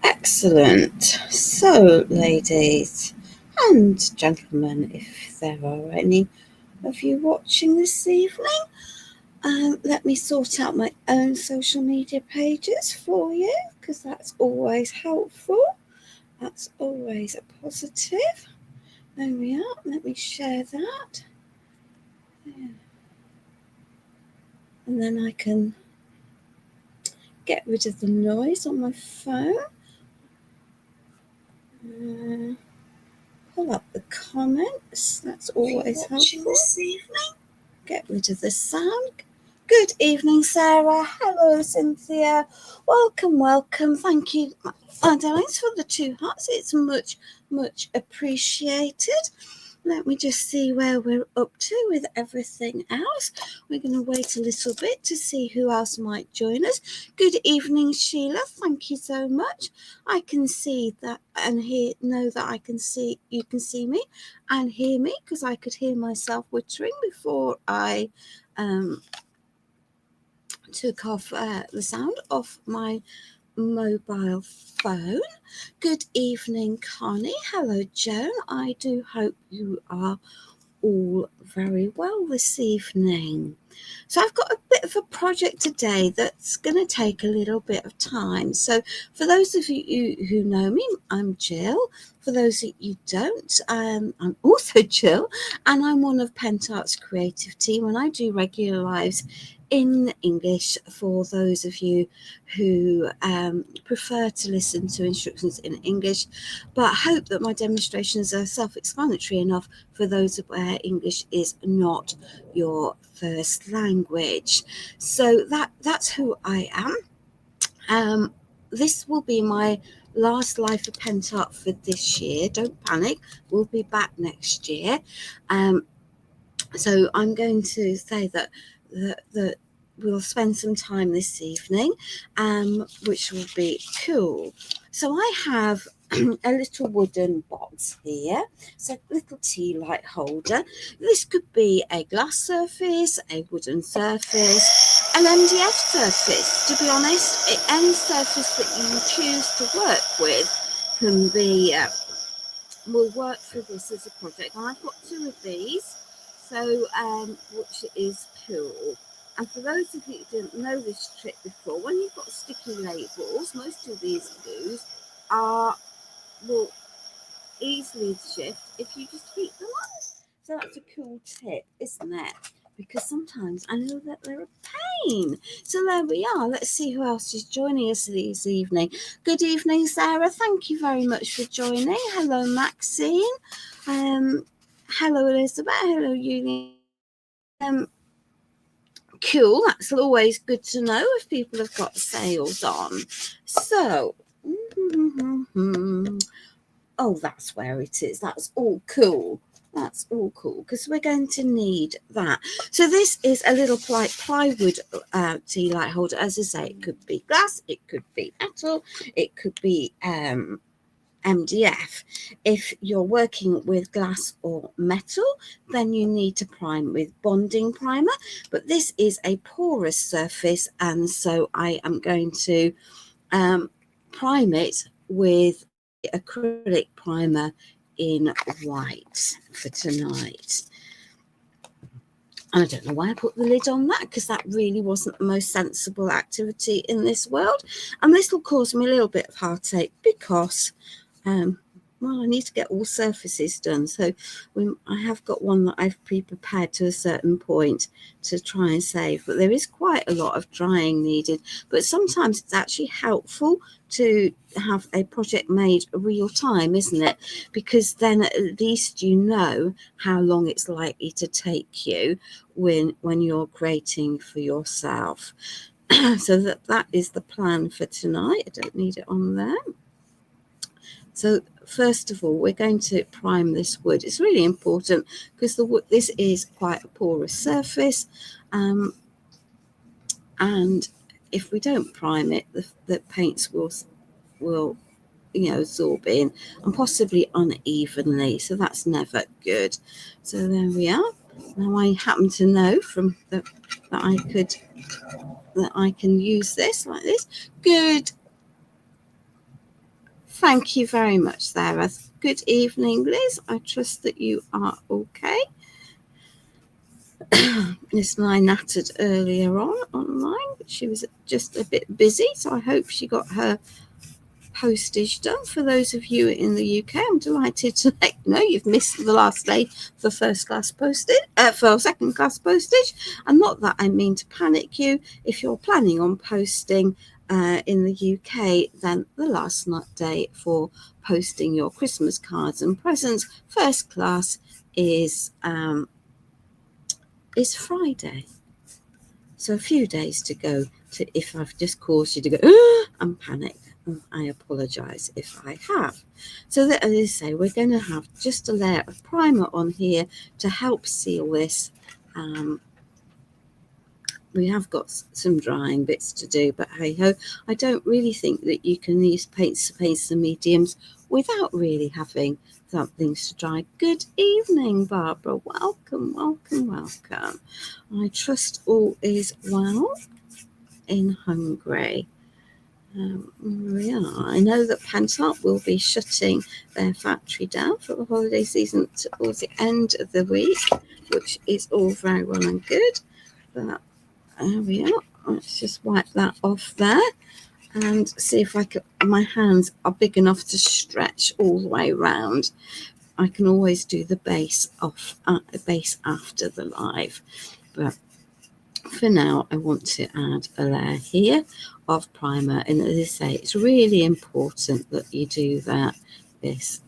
Excellent. So, ladies and gentlemen, if there are any of you watching this evening, let me sort out my own social media pages for you because that's always helpful. That's always a positive. There we are. Let me share that. Yeah. And then I can get rid of the noise on my phone. Pull up the comments. That's always helpful. Get rid of the sound. Good evening, Sarah. Hello, Cynthia. Welcome, welcome. Thank you, darlings, for the 2 hearts. It's much appreciated. Let me just see where we're up to with everything else. We're going to wait a little bit to see who else might join us. Good evening, Sheila. Thank you so much. I can see that and know that I can see, you can see me and hear me because I could hear myself wittering before I took off the sound off my mobile phone. Good evening, Connie. Hello, Joan. I do hope you are all very well this evening. So I've got a bit of a project today that's going to take a little bit of time. So for those of you who know me, I'm Gill. For those that you don't, I'm also Gill, and I'm one of Pentart's creative team, and I do regular lives in English for those of you who prefer to listen to instructions in English, but hope that my demonstrations are self-explanatory enough for those where English is not your first language. So that's who I am. This will be my last live for Pentart for this year. Don't panic, we'll be back next year. So I'm going to say that we'll spend some time this evening, which will be cool. So I have a little wooden box here, so a little tea light holder. This could be a glass surface, a wooden surface, an MDF surface. To be honest, any surface that you choose to work with can be will work for this as a project. And I've got 2 of these, so which is cool. And for those of you who didn't know this trick before, when you've got sticky labels, most of these glues will easily shift if you just heat them up. So that's a cool tip, isn't it? Because sometimes I know that they're a pain. So there we are. Let's see who else is joining us this evening. Good evening, Sarah. Thank you very much for joining. Hello, Maxine. Hello, Elizabeth. Hello, Julie. Cool. That's always good to know if people have got sales on. So, oh, that's where it is. That's all cool. That's all cool because we're going to need that. So this is a little plywood tea light holder. As I say, it could be glass, it could be metal, it could be MDF. If you're working with glass or metal, then you need to prime with bonding primer. But this is a porous surface, and so I am going to prime it with acrylic primer in white for tonight. And I don't know why I put the lid on that, because that really wasn't the most sensible activity in this world. And this will cause me a little bit of heartache because well, I need to get all surfaces done. So I have got one that I've pre-prepared to a certain point to try and save. But there is quite a lot of drying needed. But sometimes it's actually helpful to have a project made real time, isn't it? Because then at least you know how long it's likely to take you when you're creating for yourself. So that is the plan for tonight. I don't need it on there. So first of all, we're going to prime this wood. It's really important because the wood, this is quite a porous surface, and if we don't prime it, the paints will absorb in and possibly unevenly. So that's never good. So there we are. Now I happen to know from that I can use this like this. Good Thank you very much, Sarah. Good evening, Liz. I trust that you are okay. Miss Nye nattered earlier on online, but she was just a bit busy, so I hope she got her postage done. For those of you in the UK, I'm delighted to let you know you've missed the last day for first class postage, for second class postage. And not that I mean to panic you. If you're planning on posting in the UK, then the last day for posting your Christmas cards and presents first class is Friday. So a few days to go. To if I've just caused you to go and panic, I apologise if I have. So that, as I say, we're going to have just a layer of primer on here to help seal this. We have got some drying bits to do, but hey ho, I don't really think that you can use paints and mediums without really having some things to dry. Good evening, Barbara. Welcome, welcome, welcome. I trust all is well in Hungary. We are. I know that Pentacolor will be shutting their factory down for the holiday season towards the end of the week, which is all very well and good. But there we are. Let's just wipe that off there and see if I can. My hands are big enough to stretch all the way around. I can always do the base after the live, but for now I want to add a layer here of primer, and as I say, it's really important that you do this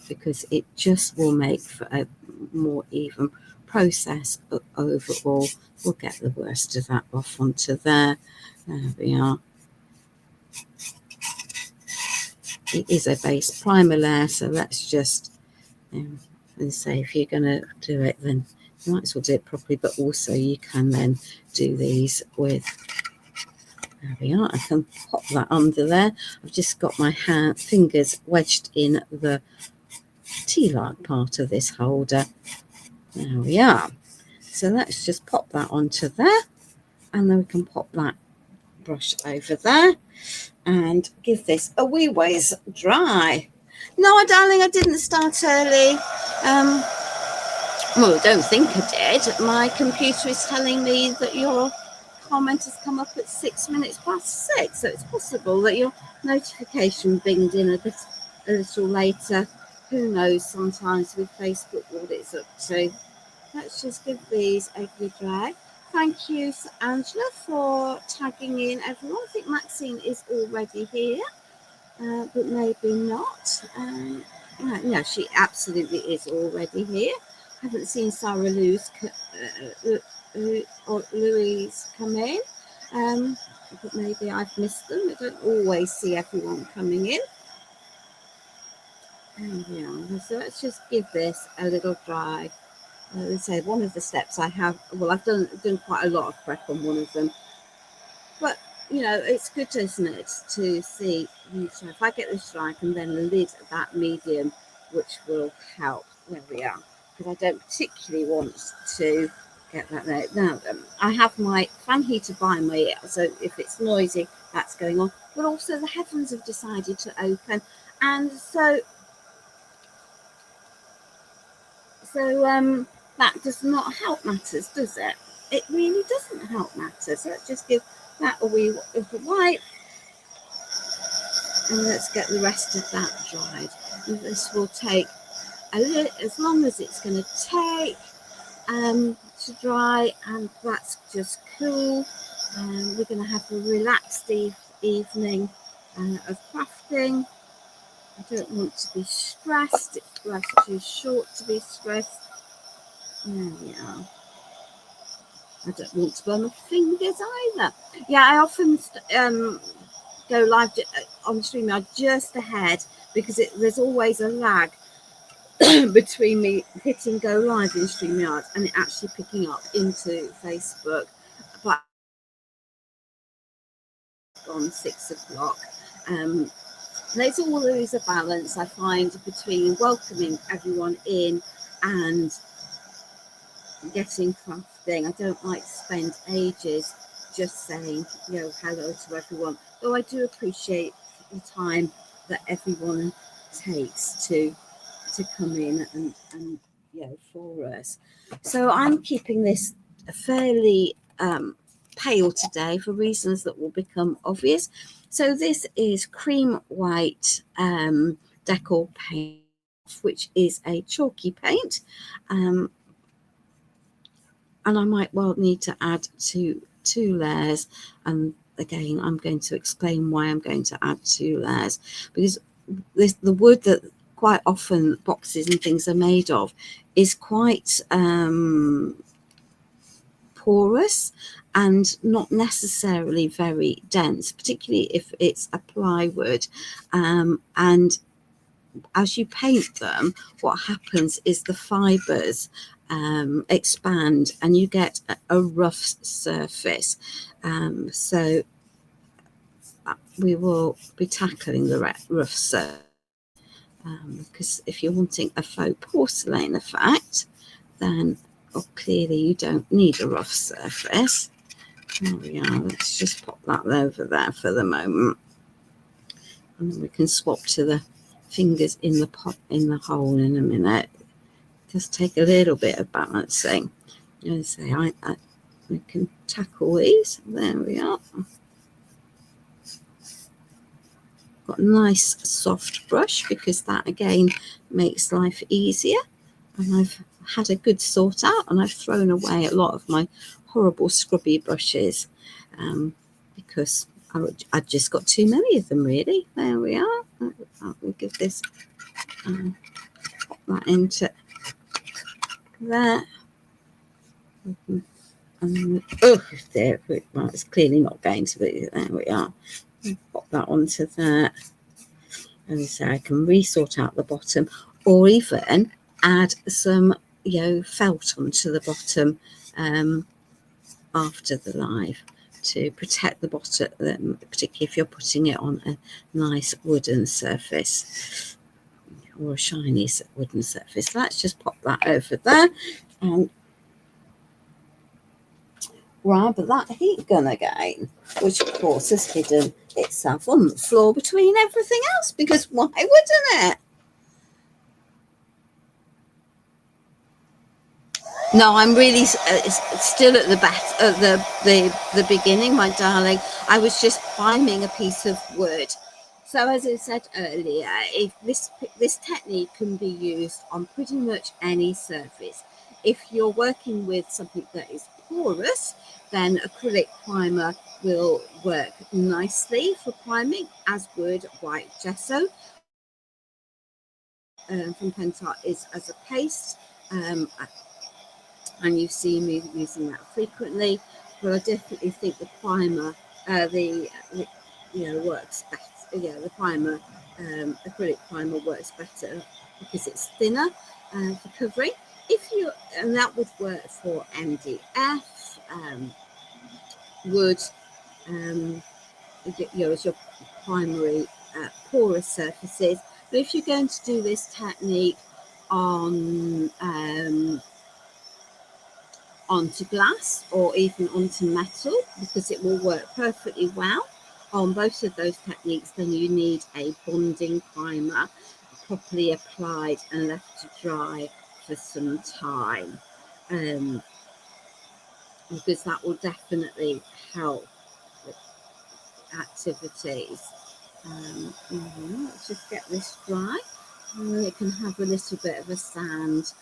because it just will make for a more even process overall. We'll get the worst of that off onto there. There we are. It is a base primer layer, so let's just, as I say, if you're going to do it, then you might as well do it properly, but also you can then do these with, there we are, I can pop that under there. I've just got my fingers wedged in the tea-like part of this holder. There we are. So let's just pop that onto there, and then we can pop that brush over there and give this a wee ways dry. No, darling, I didn't start early. Well, I don't think I did. My computer is telling me that your comment has come up at 6 minutes past 6, so it's possible that your notification binged in a little later. Who knows sometimes with Facebook what it's up to. Let's just give these a good dry. Thank you, Angela, for tagging in everyone. I think Maxine is already here, but maybe not. No, she absolutely is already here. I haven't seen Sarah Louise come in, but maybe I've missed them. I don't always see everyone coming in. Yeah, so let's just give this a little dry. Let's say one of the steps I have, well, I've done quite a lot of prep on one of them, but you know, it's good, isn't it, to see. So if I get this dry, I can then lid that medium, which will help. There we are, because I don't particularly want to get that there. Now, I have my fan heater by my ear, so if it's noisy, that's going on. But also the heavens have decided to open, and so that does not help matters, does it? It really doesn't help matters. So let's just give that a wee wipe, and let's get the rest of that dried. And this will take a little, as long as it's going to take to dry, and that's just cool. We're going to have a relaxed evening of crafting. I don't want to be stressed. It's life too short to be stressed. There we are. I don't want to burn my fingers either. Yeah, I often go live on StreamYard just ahead, because there's always a lag between me hitting go live in StreamYard and it actually picking up into Facebook. But on 6 o'clock. There's always a balance, I find, between welcoming everyone in and getting crafting. I don't like to spend ages just saying, you know, hello to everyone, though I do appreciate the time that everyone takes to come in and for us. So I'm keeping this fairly pale today for reasons that will become obvious. So this is cream white decor paint, which is a chalky paint, and I might well need to add two layers. And again, I'm going to explain why I'm going to add 2 layers, because the wood that quite often boxes and things are made of is quite porous and not necessarily very dense, particularly if it's a plywood. And as you paint them, what happens is the fibres expand and you get a rough surface. So we will be tackling the rough surface. Because if you're wanting a faux porcelain effect, then clearly you don't need a rough surface. There we are. Let's just pop that over there for the moment, and then we can swap to the fingers in the pot in the hole in a minute. Just take a little bit of balancing. And say we can tackle these. There we are. Got a nice soft brush because that again makes life easier. And I've had a good sort out, and I've thrown away a lot of my horrible scrubby brushes because I just got too many of them, really. There we are. I'll give this, pop that into there. Oh, there. Well, it's clearly not going to be. There we are. Pop that onto there. And so I can re-sort out the bottom, or even add some felt onto the bottom after the live to protect the bottom, particularly if you're putting it on a nice wooden surface or a shiny wooden surface. So let's just pop that over there and grab that heat gun again, which of course has hidden itself on the floor between everything else, because why wouldn't it? No, I'm really still at the beginning, my darling. I was just priming a piece of wood. So as I said earlier, if this technique can be used on pretty much any surface. If you're working with something that is porous, then acrylic primer will work nicely for priming, as would white gesso. From Pentacolor is as a paste. And you see me using that frequently, but I definitely think the primer, works better. Yeah, the primer, acrylic primer works better because it's thinner for covering. And that would work for MDF, wood, as your primary porous surfaces. But if you're going to do this technique on onto glass or even onto metal, because it will work perfectly well on both of those techniques, then you need a bonding primer properly applied and left to dry for some time, because that will definitely help with activities. Let's just get this dry, and then it can have a little bit of a sand.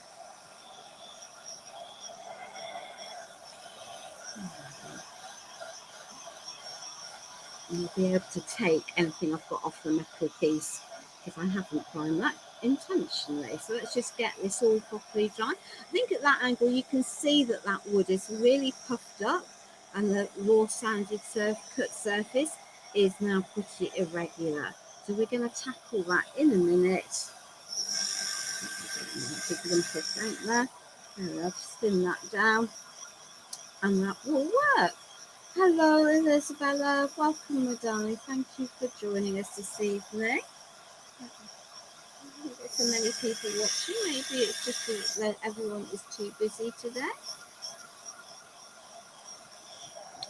And I'll be able to take anything I've got off the metal piece if I haven't primed that intentionally. So let's just get this all properly dry. I think at that angle you can see that that wood is really puffed up, and the raw sanded cut surface is now pretty irregular. So we're going to tackle that in a minute. Big lump of paint there. And I'll spin that down, and that will work. Hello, Isabella. Welcome, my darling. Thank you for joining us this evening. There's so many people watching. Maybe it's just that everyone is too busy today.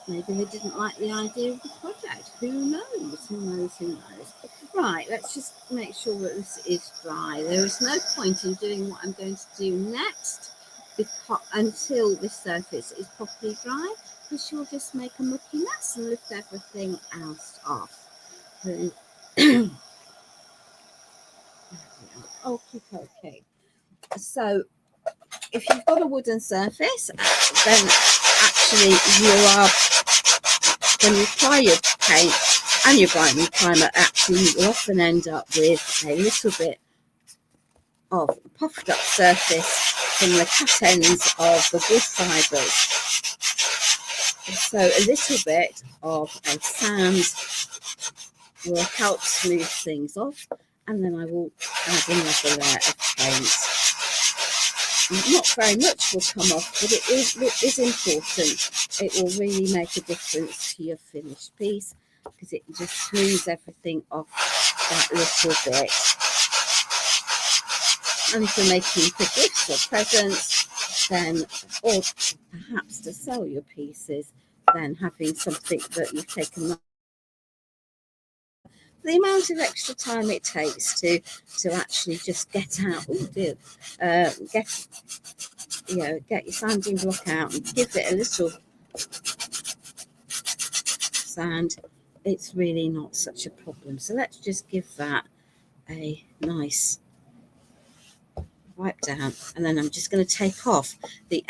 Maybe they didn't like the idea of the project. Who knows? Who knows? Who knows? Right, let's just make sure that this is dry. There is no point in doing what I'm going to do next until this surface is properly dry, because you'll just make a mucky mess and lift everything else off. Okay. So if you've got a wooden surface, then actually when you apply your paint and your brightening primer, actually you will often end up with a little bit of puffed up surface from the cut ends of the wood fibres. So a little bit of a sand will help smooth things off, and then I will add another layer of paint. Not very much will come off, but it is important. It will really make a difference to your finished piece, because it just smooths everything off that little bit. And if you're making for gifts or presents, then, or perhaps to sell your pieces, then having something that you've taken the amount of extra time it takes to actually just get out, get your sanding block out and give it a little sand, it's really not such a problem. So let's just give that a nice wipe down, and then I'm just going to take off the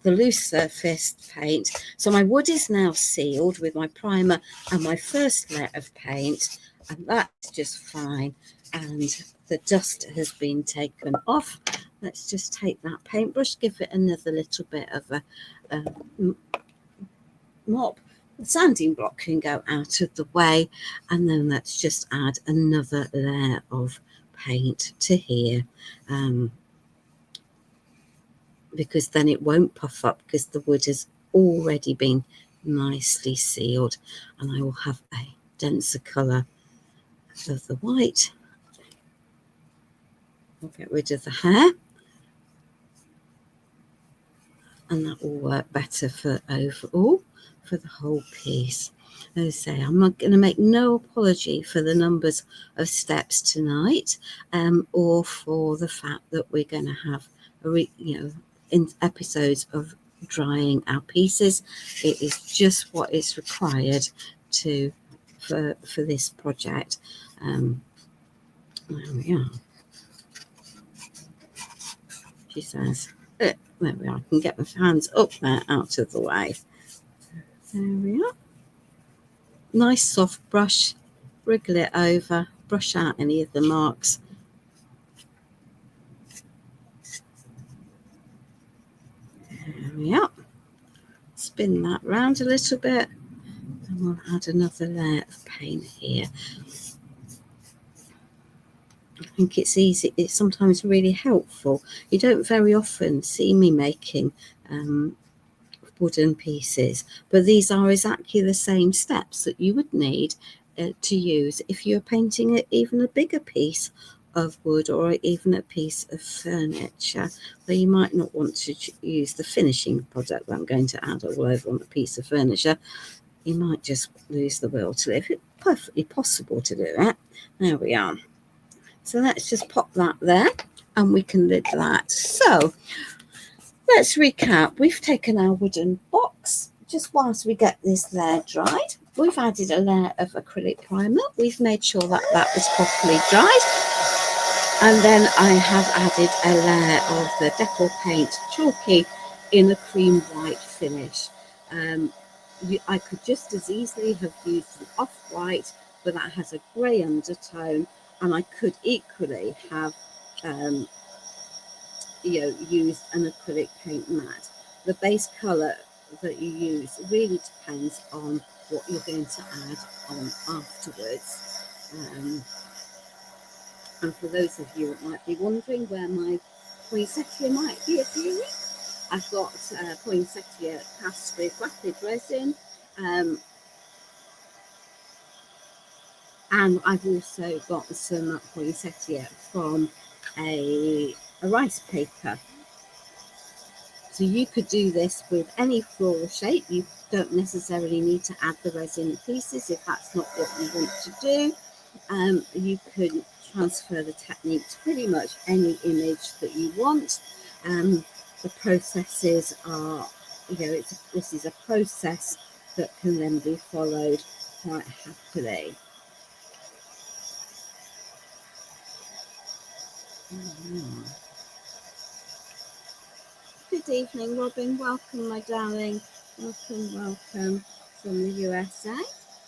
loose surface paint. So my wood is now sealed with my primer and my first layer of paint, and that's just fine, and the dust has been taken off. Let's just take that paintbrush, give it another little bit of a mop. The sanding block can go out of the way, and then let's just add another layer of paint to here, because then it won't puff up, because the wood has already been nicely sealed. And I will have a denser colour of the white. We'll get rid of the hair, and that will work better for overall for the whole piece. As I say, I'm not going to make no apology for the numbers of steps tonight, or for the fact that we're going to have in episodes of drying our pieces. It is just what is required for this project. There we are. She says, there we are. I can get my hands up there out of the way. There we are. Nice soft brush, wriggle it over, brush out any of the marks. There we are. Spin that round a little bit, and we'll add another layer of paint here. I think it's easy. It's sometimes really helpful. You don't very often see me making wooden pieces, but these are exactly the same steps that you would need to use if you're painting even a bigger piece of wood, or even a piece of furniture, where you might not want to use the finishing product that I'm going to add all over on a piece of furniture. You might just lose the will to live. It's perfectly possible to do it. There we are. So let's just pop that there, and we can lid that. So let's recap. We've taken our wooden box. Just whilst we get this layer dried, we've added a layer of acrylic primer. We've made sure that that was properly dried. And then I have added a layer of the Dekoratőr paint chalky in a cream white finish. I could just as easily have used an off-white, but that has a grey undertone, and I could equally have used an acrylic paint matte. The base colour that you use really depends on what you're going to add on afterwards. And for those of you that might be wondering where my poinsettia might be appearing, I've got poinsettia cast with rapid resin, and I've also got some poinsettia from a rice paper So you could do this with any floral shape. You don't necessarily need to add the resin pieces if that's not what you want to do. You could transfer the technique to pretty much any image that you want. The processes are, this is a process that can then be followed quite happily. Good evening, Robin. Welcome, my darling. Welcome from the USA.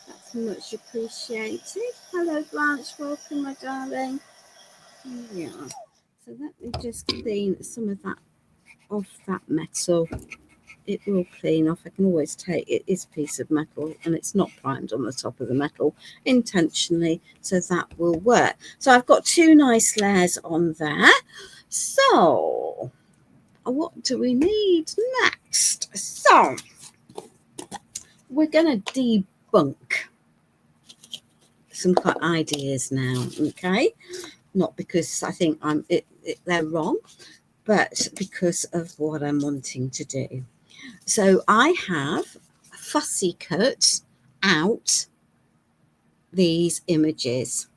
That's much appreciated. Hello, Blanche. Welcome, my darling. Here we are. So let me just clean some of that off that metal. It will clean off. I can always take it is a piece of metal and it's not primed on the top of the metal intentionally, so that will work. So I've got 2 nice layers on there. So what do we need next? So we're going to debunk some ideas now, okay? Not because I think they're wrong, but because of what I'm wanting to do. So I have fussy cut out these images.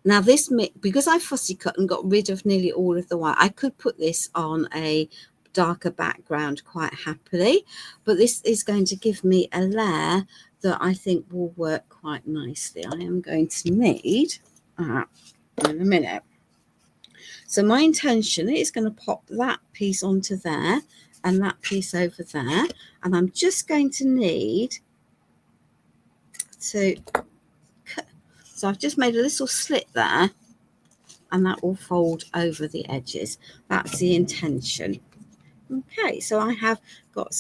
Now this, because I fussy cut and got rid of nearly all of the white, I could put this on a darker background quite happily, but this is going to give me a layer that I think will work quite nicely. I am going to need in a minute. So my intention is going to pop that piece onto there and that piece over there, and I'm just going to need to cut. So I've just made a little slit there, and that will fold over the edges. That's the intention. Okay, so I have got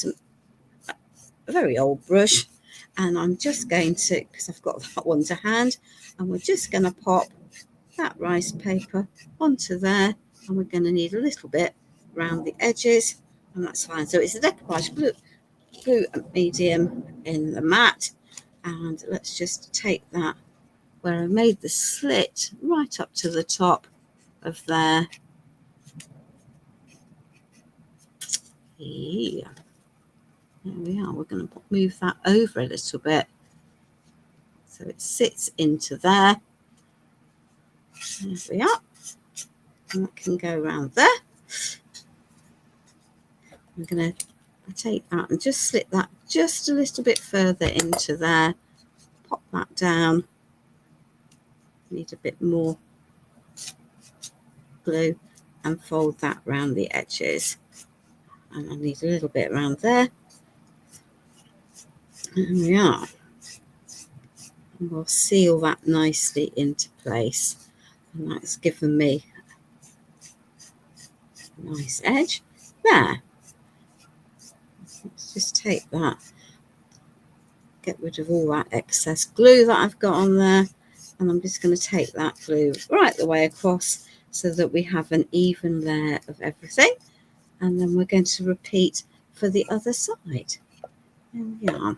a very old brush, and I'm just going to, because I've got that one to hand, and we're just going to pop that rice paper onto there, and we're going to need a little bit around the edges, and that's fine. So it's a decoupage glue medium in the mat, and let's just take that where I made the slit right up to the top of there. Yeah. There we are. We're going to move that over a little bit so it sits into there. There we are. And that can go around there. I'm going to take that and just slip that just a little bit further into there. Pop that down. Need a bit more glue and fold that around the edges. And I need a little bit around there. There we are. And we'll seal that nicely into place. And that's given me a nice edge. There. Let's just take that. Get rid of all that excess glue that I've got on there. And I'm just going to take that glue right the way across so that we have an even layer of everything. And then we're going to repeat for the other side. There we are.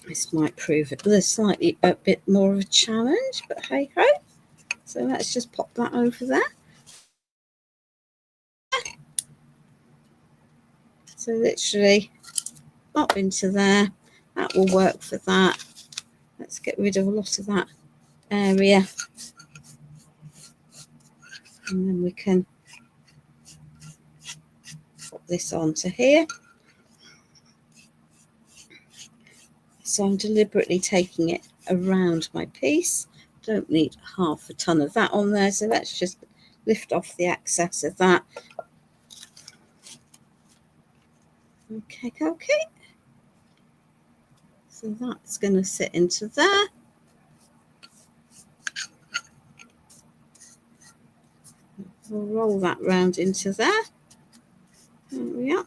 This might prove a bit more of a challenge, but hey ho. So let's just pop that over there. So literally up into there. That will work for that. Let's get rid of a lot of that area. And then we can pop this onto here. So I'm deliberately taking it around my piece. Don't need half a ton of that on there. So let's just lift off the excess of that. Okay. So that's going to sit into there. We'll roll that round into there. There we are.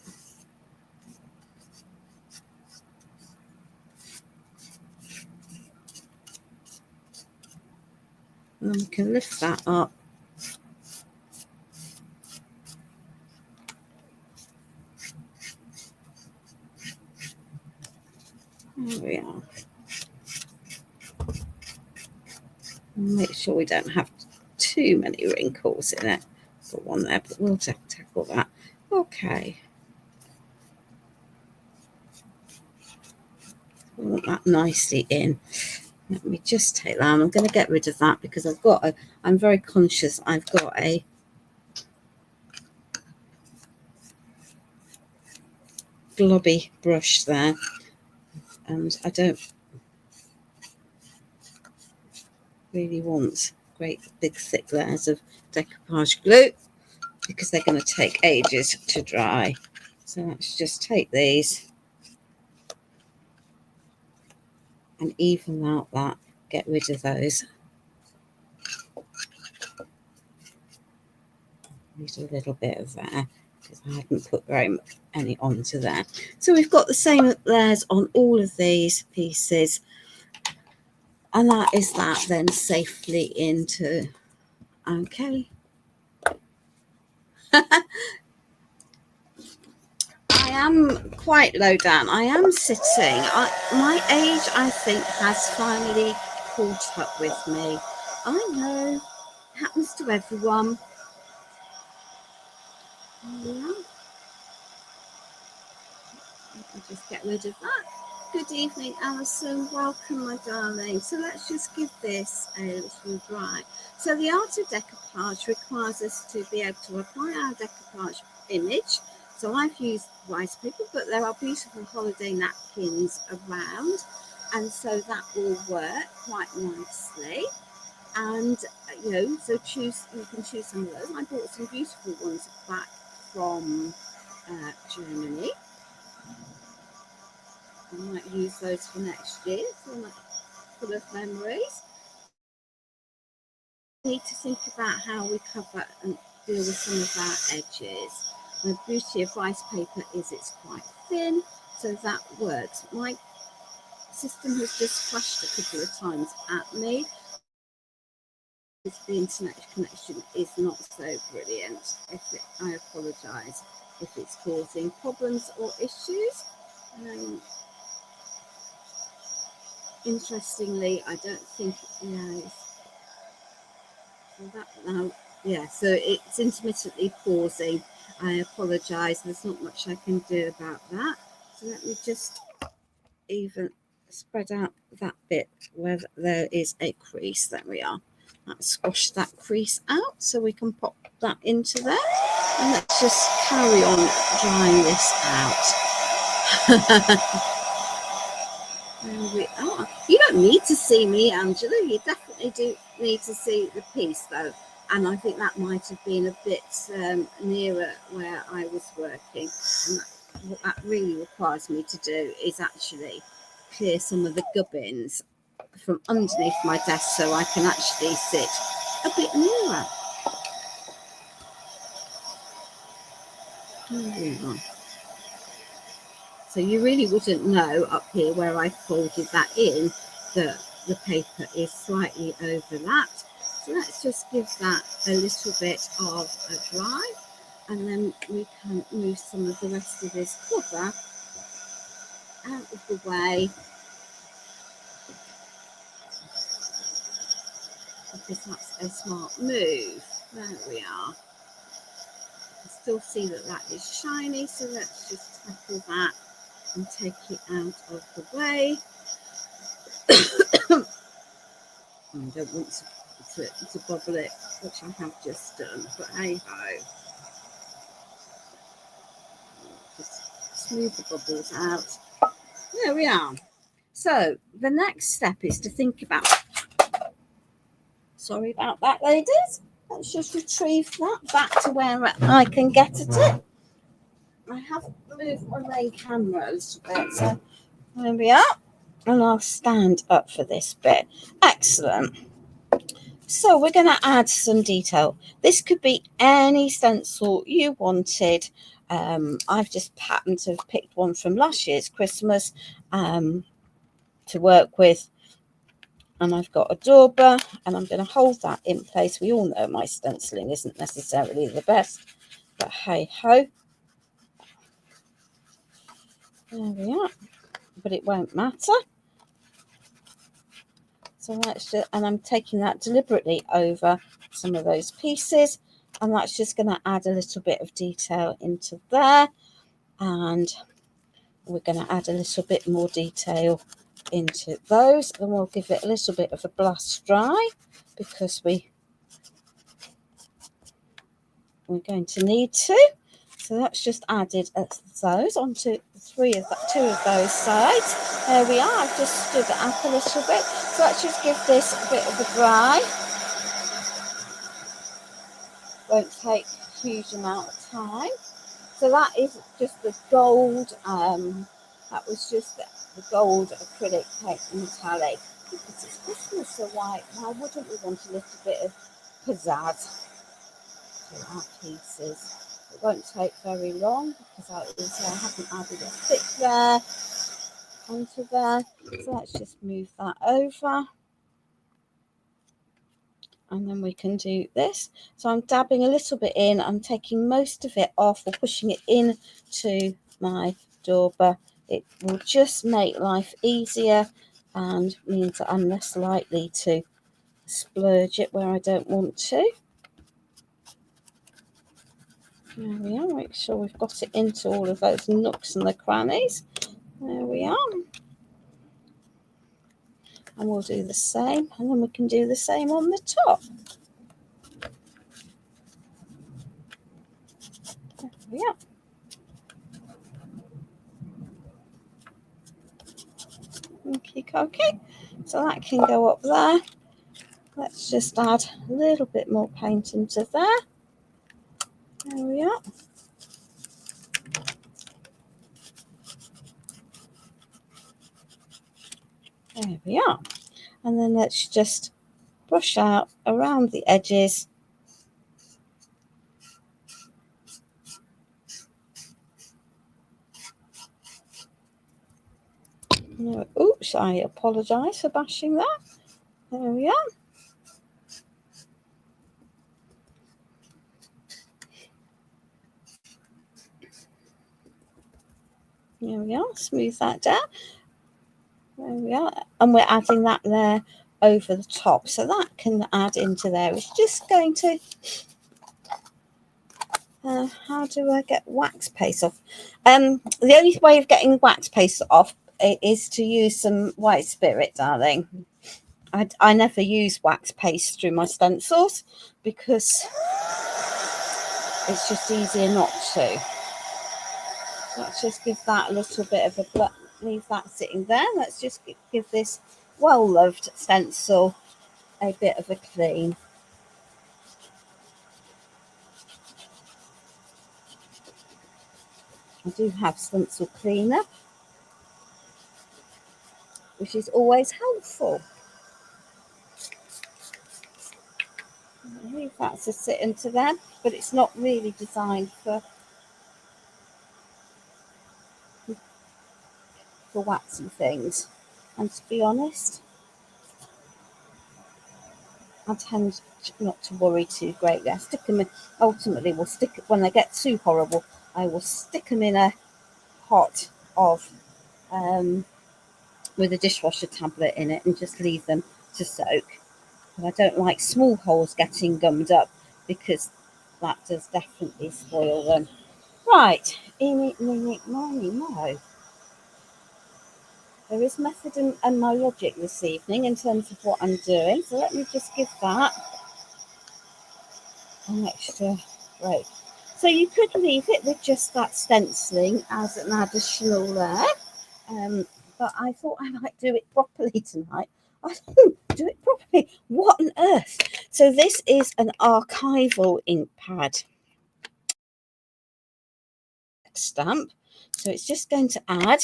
And we can lift that up. There we are. Make sure we don't have too many wrinkles in it. difficult one there, but we'll tackle that. Okay. I want that nicely in. Let me just take that. I'm going to get rid of that because I'm very conscious I've got a globby brush there, and I don't really want great big thick layers of decoupage glue because they're going to take ages to dry. So let's just take these and even out that, get rid of those. Need a little bit of there because I hadn't put any onto there. So we've got the same layers on all of these pieces, and that is that then safely into, okay. I am quite low down. I am sitting. My age, I think, has finally caught up with me. I know. It happens to everyone. Yeah. I'll just get rid of that. Good evening, Alison. Welcome, my darling. So let's just give this a little dry. So the art of decoupage requires us to be able to apply our decoupage image. So I've used rice paper, but there are beautiful holiday napkins around, and so that will work quite nicely. And so you can choose some of those. I bought some beautiful ones back from Germany. I might use those for next year, so I'm full of memories. We need to think about how we cover and deal with some of our edges. The beauty of rice paper is it's quite thin, so that works. My system has just flashed a couple of times at me. The internet connection is not so brilliant. I apologise if it's causing problems or issues. Interestingly, I don't think so it's intermittently pausing. I apologise, there's not much I can do about that. So let me just even spread out that bit where there is a crease. There we are. Let's squash that crease out so we can pop that into there, and let's just carry on drying this out. There we are. You don't need to see me, Angela. You definitely do need to see the piece, though. And I think that might have been a bit nearer where I was working. And what that really requires me to do is actually clear some of the gubbins from underneath my desk so I can actually sit a bit nearer. There we are. So you really wouldn't know up here where I folded that in that the paper is slightly overlapped. So let's just give that a little bit of a dry, and then we can move some of the rest of this cover out of the way, because that's a smart move. There we are. I still see that is shiny, so let's just tackle that and take it out of the way. I don't want to bubble it, which I have just done, but hey ho. Just smooth the bubbles out. There we are. So the next step is to think about, sorry about that, ladies. Let's just retrieve that back to where I can get at it. I have moved my main camera a little bit, so there we are. And I'll stand up for this bit. Excellent. So we're going to add some detail. This could be any stencil you wanted. I've just happened to have picked one from last year's Christmas to work with. And I've got a dauber, and I'm going to hold that in place. We all know my stenciling isn't necessarily the best, but hey ho. There we are. But it won't matter. So let's just, and I'm taking that deliberately over some of those pieces, And that's just going to add a little bit of detail into there. And we're going to add a little bit more detail into those. And we'll give it a little bit of a blast dry because we're going to need to. So that's just added those onto two of those sides. There we are. I've just stood it up a little bit. So let's just give this a bit of a dry. Won't take a huge amount of time. So that is just the gold. That was just the gold acrylic paint metallic. Because it's Christmas, so why wouldn't we want a little bit of pizzazz to our pieces? It won't take very long because I haven't added a stick there onto there. So let's just move that over. And then we can do this. So I'm dabbing a little bit in. I'm taking most of it off or pushing it into my dauber. It will just make life easier and means that I'm less likely to splurge it where I don't want to. There we are. Make sure we've got it into all of those nooks and the crannies. There we are. And we'll do the same. And then we can do the same on the top. There we are. Okay, so that can go up there. Let's just add a little bit more paint into there. There we are. There we are. And then let's just brush out around the edges. Oops, I apologise for bashing that. There we are. There we are. Smooth that down. There we are. And we're adding that there over the top. So that can add into there. It's just going to... how do I get wax paste off? The only way of getting the wax paste off is to use some white spirit, darling. I never use wax paste through my stencils because it's just easier not to. Let's just give that a little bit of a... Leave that sitting there. Let's just give this well-loved stencil a bit of a clean. I do have stencil cleaner, which is always helpful. Leave that to sit into there, but it's not really designed for waxy things. And to be honest, I tend not to worry too greatly. I stick them in, ultimately we'll stick, when they get too horrible, I will stick them in a pot of with a dishwasher tablet in it and just leave them to soak. And I don't like small holes getting gummed up because that does definitely spoil them. Right, eeny, meeny, miny, mo. There is method and my logic this evening in terms of what I'm doing. So let me just give that an extra break. So you could leave it with just that stenciling as an additional there. But I thought I might do it properly tonight. I don't do it properly. What on earth? So this is an archival ink pad stamp. So it's just going to add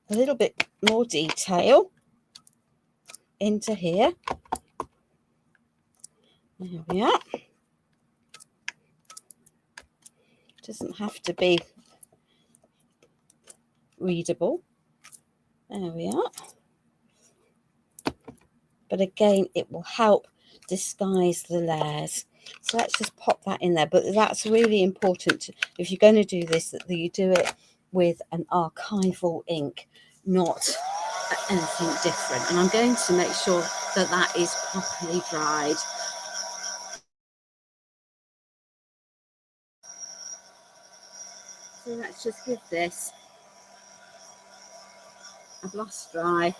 a little bit more detail into here. There we are. Doesn't have to be readable. There we are. But again, it will help disguise the layers. So let's just pop that in there. But that's really important if you're going to do this, that you do it with an archival ink, not anything different. And I'm going to make sure that that is properly dried. So let's just give this a gloss dry.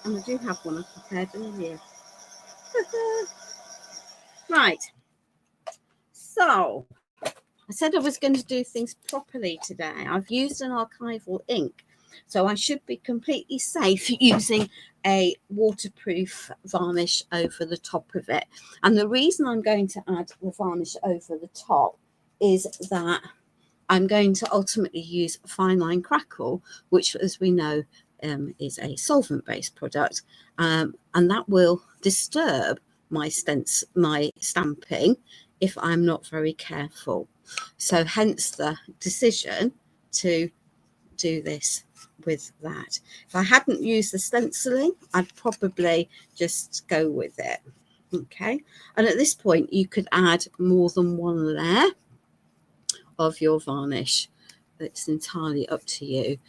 And I do have one I prepared earlier. Right. So I said I was going to do things properly today. I've used an archival ink, so I should be completely safe using a waterproof varnish over the top of it. And the reason I'm going to add the varnish over the top is that I'm going to ultimately use fine line crackle, which, as we know, is a solvent-based product, and that will disturb my stamping if I'm not very careful. So hence the decision to do this with that. If I hadn't used the stenciling, I'd probably just go with it. Okay, and at this point you could add more than one layer of your varnish. It's entirely up to you.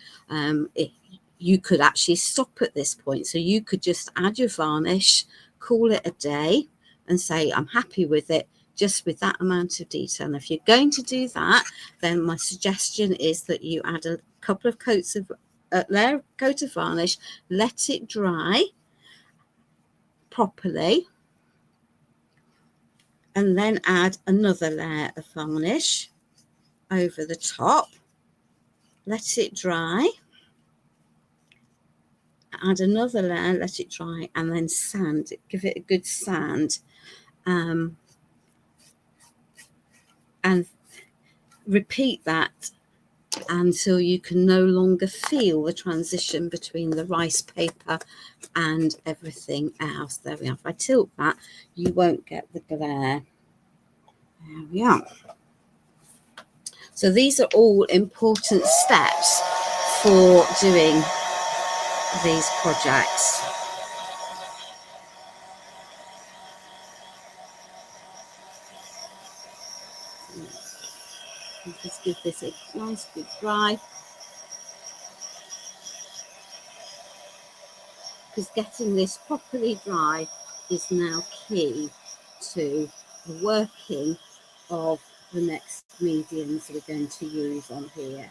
You could actually stop at this point, so you could just add your varnish, call it a day, and say I'm happy with it, just with that amount of detail. And if you're going to do that, then my suggestion is that you add a couple of coats of coat of varnish, let it dry properly, and then add another layer of varnish over the top, let it dry, add another layer, let it dry, and then sand it, give it a good sand, and repeat that until you can no longer feel the transition between the rice paper and everything else. There we are. If I tilt that, you won't get the glare. There we are. So these are all important steps for doing these projects. Just give this a nice good dry, because getting this properly dry is now key to the working of the next mediums we're going to use on here.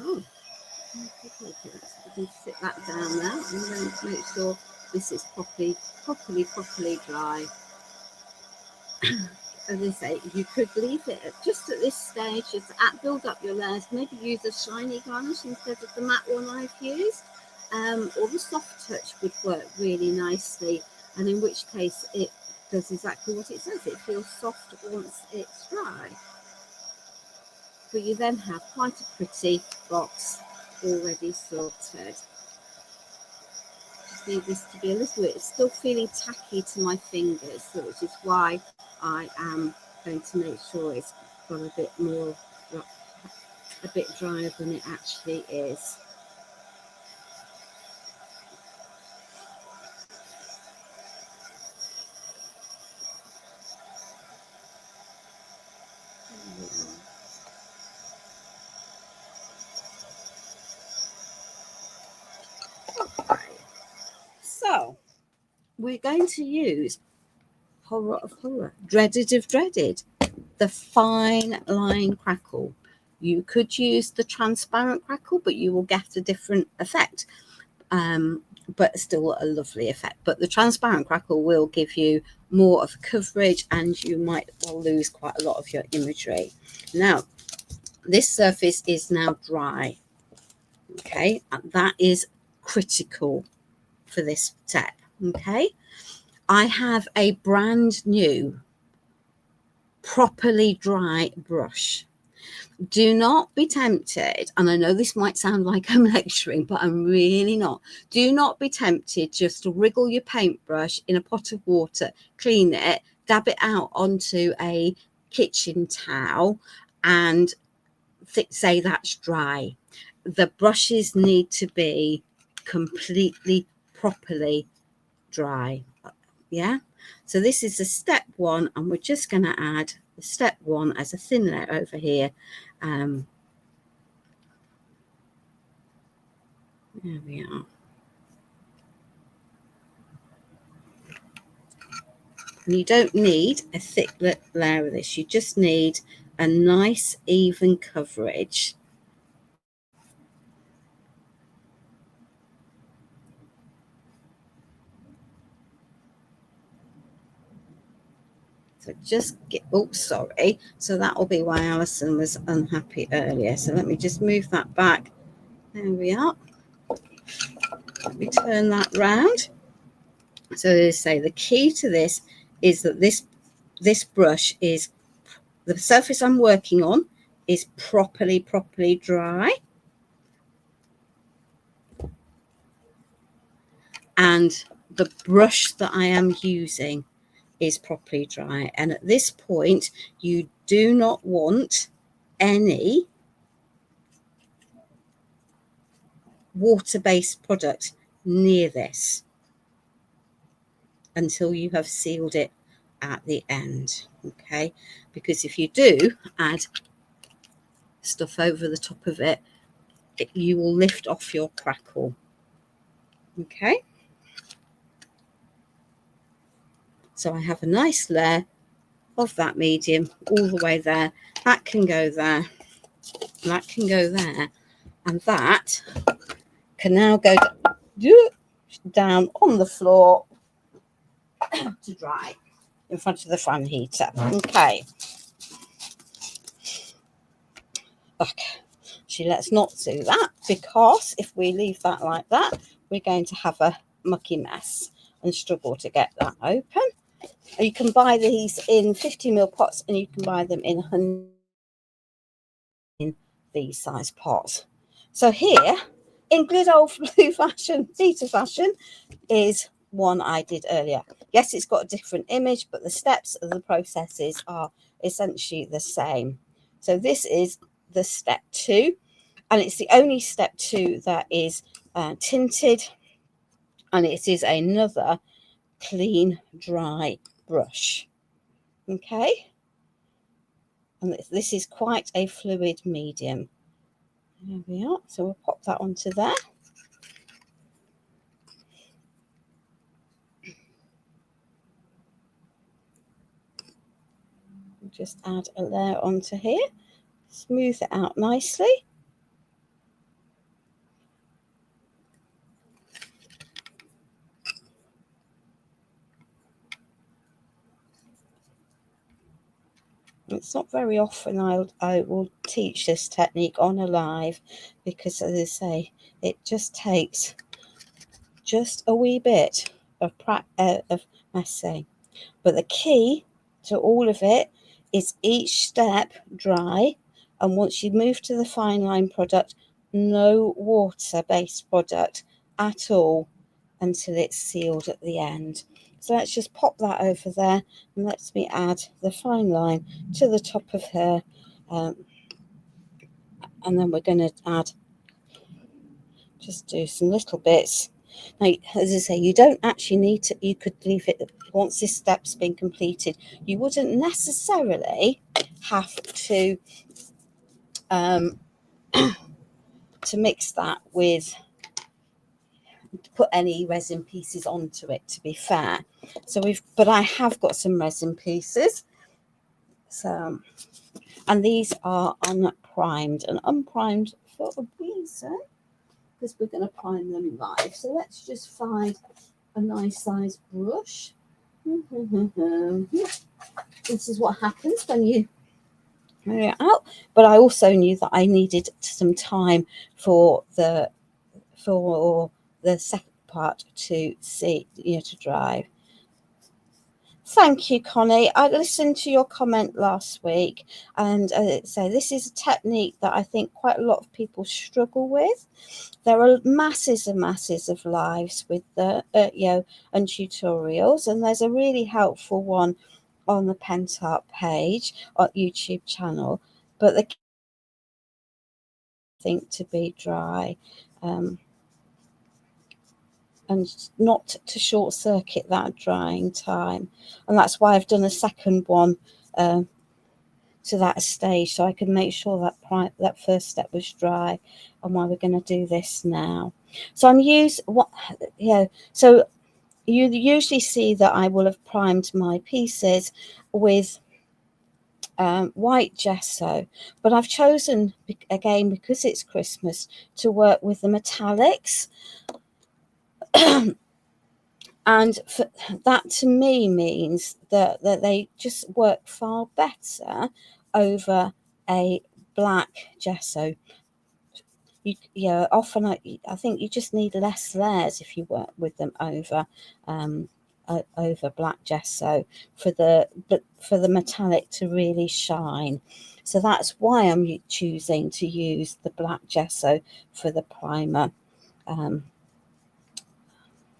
Oh, okay, let's sit that down now, and then make sure this is properly dry. As I say, you could leave it just at this stage, just build up your layers, maybe use a shiny garnish instead of the matte one I've used, or the soft touch would work really nicely, and in which case it does exactly what it says, it feels soft once it's dry. But you then have quite a pretty box already sorted. Just need this to be a little bit, it's still feeling tacky to my fingers, so which is why I am going to make sure it's got a bit more, a bit drier than it actually is. Okay. So we're going to use, horror of horror, dreaded of dreaded, the fine line crackle. You could use the transparent crackle, but you will get a different effect, but still a lovely effect. But the transparent crackle will give you more of coverage, and you might well lose quite a lot of your imagery. Now, this surface is now dry. Okay, and that is critical for this step. Okay, I have a brand new properly dry brush. Do not be tempted, and I know this might sound like I'm lecturing, but I'm really not. Do not be tempted just to wriggle your paintbrush in a pot of water, clean it, dab it out onto a kitchen towel, and say that's dry. the brushes need to be completely properly dry. Yeah, so this is the step one, and we're just going to add the step one as a thin layer over here. There we are. And you don't need a thick layer of this, you just need a nice even coverage. So just get, oh, sorry. So that will be why Alison was unhappy earlier. So let me just move that back. There we are. Let me turn that round. So they say the key to this is that this brush is, the surface I'm working on is properly dry. And the brush that I am using is properly dry. And at this point, you do not want any water-based product near this until you have sealed it at the end. Okay, because if you do add stuff over the top of it, you will lift off your crackle. Okay, so I have a nice layer of that medium all the way there. That can go there, that can go there, and that can now go down on the floor to dry in front of the fan heater. Okay. Actually, let's not do that, because if we leave that like that, we're going to have a mucky mess and struggle to get that open. You can buy these in 50ml pots, and you can buy them in 100 in these size pots. So here, in good old blue fashion, Peter fashion, is one I did earlier. Yes, it's got a different image, but the steps of the processes are essentially the same. So this is the step 2, and it's the only step 2 that is tinted, and it is another clean, dry brush. Okay, and this is quite a fluid medium. There we are. So we'll pop that onto there. We'll just add a layer onto here, smooth it out nicely. It's not very often I will teach this technique on a live, because, as I say, it just takes just a wee bit of messing. But the key to all of it is each step dry, and once you move to the fine line product, no water-based product at all until it's sealed at the end. So let's just pop that over there, and let me add the fine line to the top of her, and then we're going to add, just do some little bits. Now, as I say, you don't actually need to, you could leave it, once this step's been completed, you wouldn't necessarily have to to mix that with, put any resin pieces onto it, to be fair. So but I have got some resin pieces. So, and these are unprimed, and unprimed for a reason, because we're going to prime them live. So let's just find a nice size brush. This is what happens when you wear it out. But I also knew that I needed some time for the second part to see, to dry. Thank you, Connie. I listened to your comment last week, and so this is a technique that I think quite a lot of people struggle with. There are masses and masses of lives with the and tutorials, and there's a really helpful one on the Pentacolor page or YouTube channel. But the think to be dry, and not to short circuit that drying time. And that's why I've done a second one to that stage, so I can make sure that that first step was dry, and why we're going to do this now. So so you usually see that I will have primed my pieces with white gesso, but I've chosen, again, because it's Christmas, to work with the metallics. And that to me means that they just work far better over a black gesso. Often I think you just need less layers if you work with them over black gesso for the metallic to really shine. So that's why I'm choosing to use the black gesso for the primer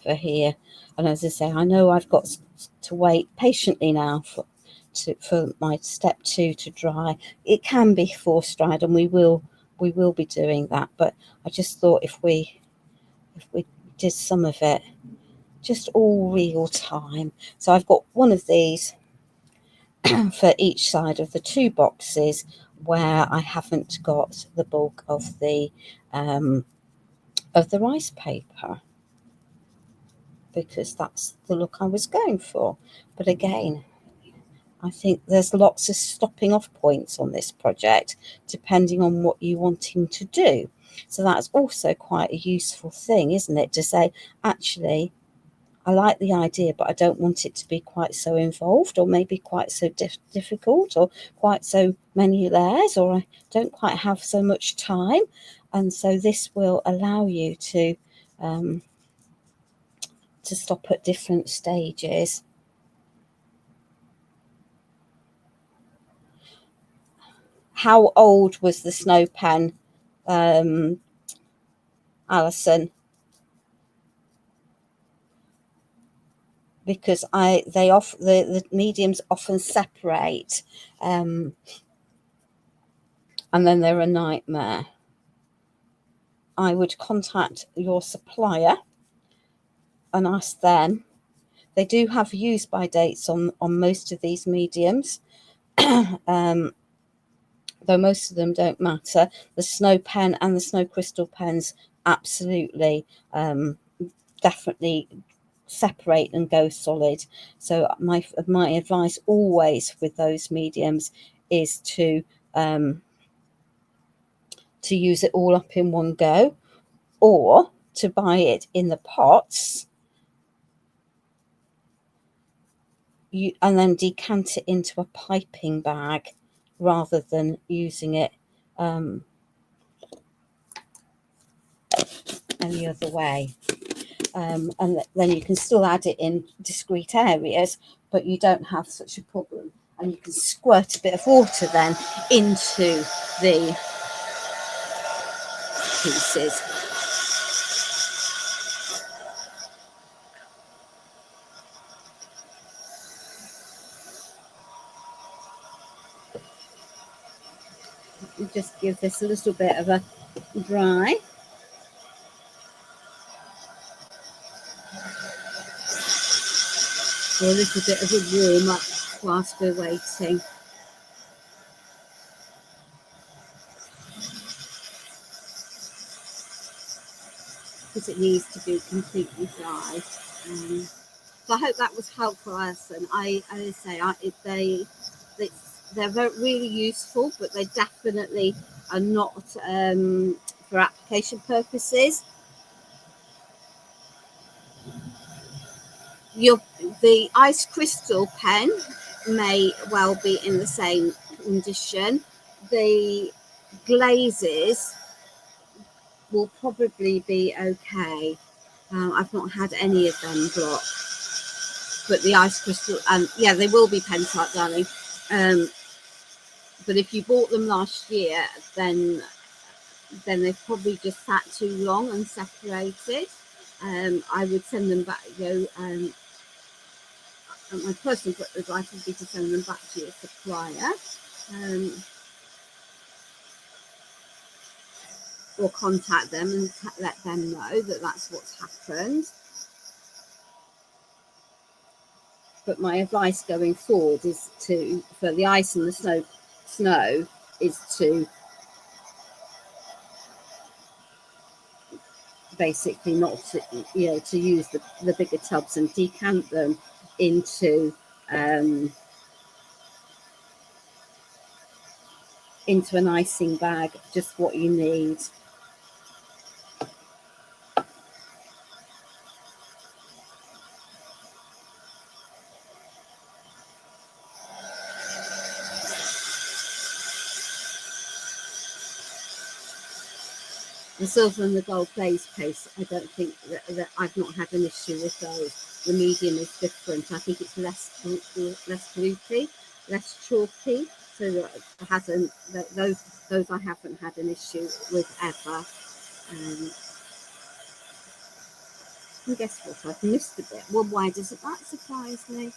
for here. And as I say, I know I've got to wait patiently now for my step 2 to dry. It can be force dried, and we will be doing that, but I just thought if we did some of it just all real time. So I've got one of these for each side of the 2 boxes where I haven't got the bulk of the rice paper, because that's the look I was going for. But again, I think there's lots of stopping off points on this project, depending on what you're wanting to do. So that's also quite a useful thing, isn't it? To say, actually, I like the idea, but I don't want it to be quite so involved, or maybe quite so difficult, or quite so many layers, or I don't quite have so much time. And so this will allow you to stop at different stages. How old was the snow pen, Alison? Because the mediums often separate, and then they're a nightmare. I would contact your supplier and ask them. They do have use by dates on most of these mediums, though most of them don't matter. The snow pen and the snow crystal pens absolutely, definitely separate and go solid. So my advice always with those mediums is to use it all up in one go, or to buy it in the pots, and then decant it into a piping bag rather than using it any other way. And then you can still add it in discrete areas, but you don't have such a problem. And you can squirt a bit of water then into the pieces. You just give this a little bit of a dry. Or a little bit of a warm up whilst we're waiting. Because it needs to be completely dry. So I hope that was helpful, Alison. They're really useful, but they definitely are not for application purposes. The ice crystal pen may well be in the same condition. The glazes will probably be okay. I've not had any of them block, but the ice crystal, yeah, they will be pen type, darling. But if you bought them last year, then they've probably just sat too long and separated. I would send them back. My personal advice would be to send them back to your supplier. or contact them and let them know that that's what's happened. But my advice going forward is to, for the ice and the snow is to basically not to, to use the bigger tubs and decant them into an icing bag, just what you need. The silver and the gold glaze paste, I don't think that I've not had an issue with those. The medium is different. I think it's less gloopy, less chalky. So that hasn't, those I haven't had an issue with ever. And guess what? I've missed a bit. Well, why doesn't that surprise me?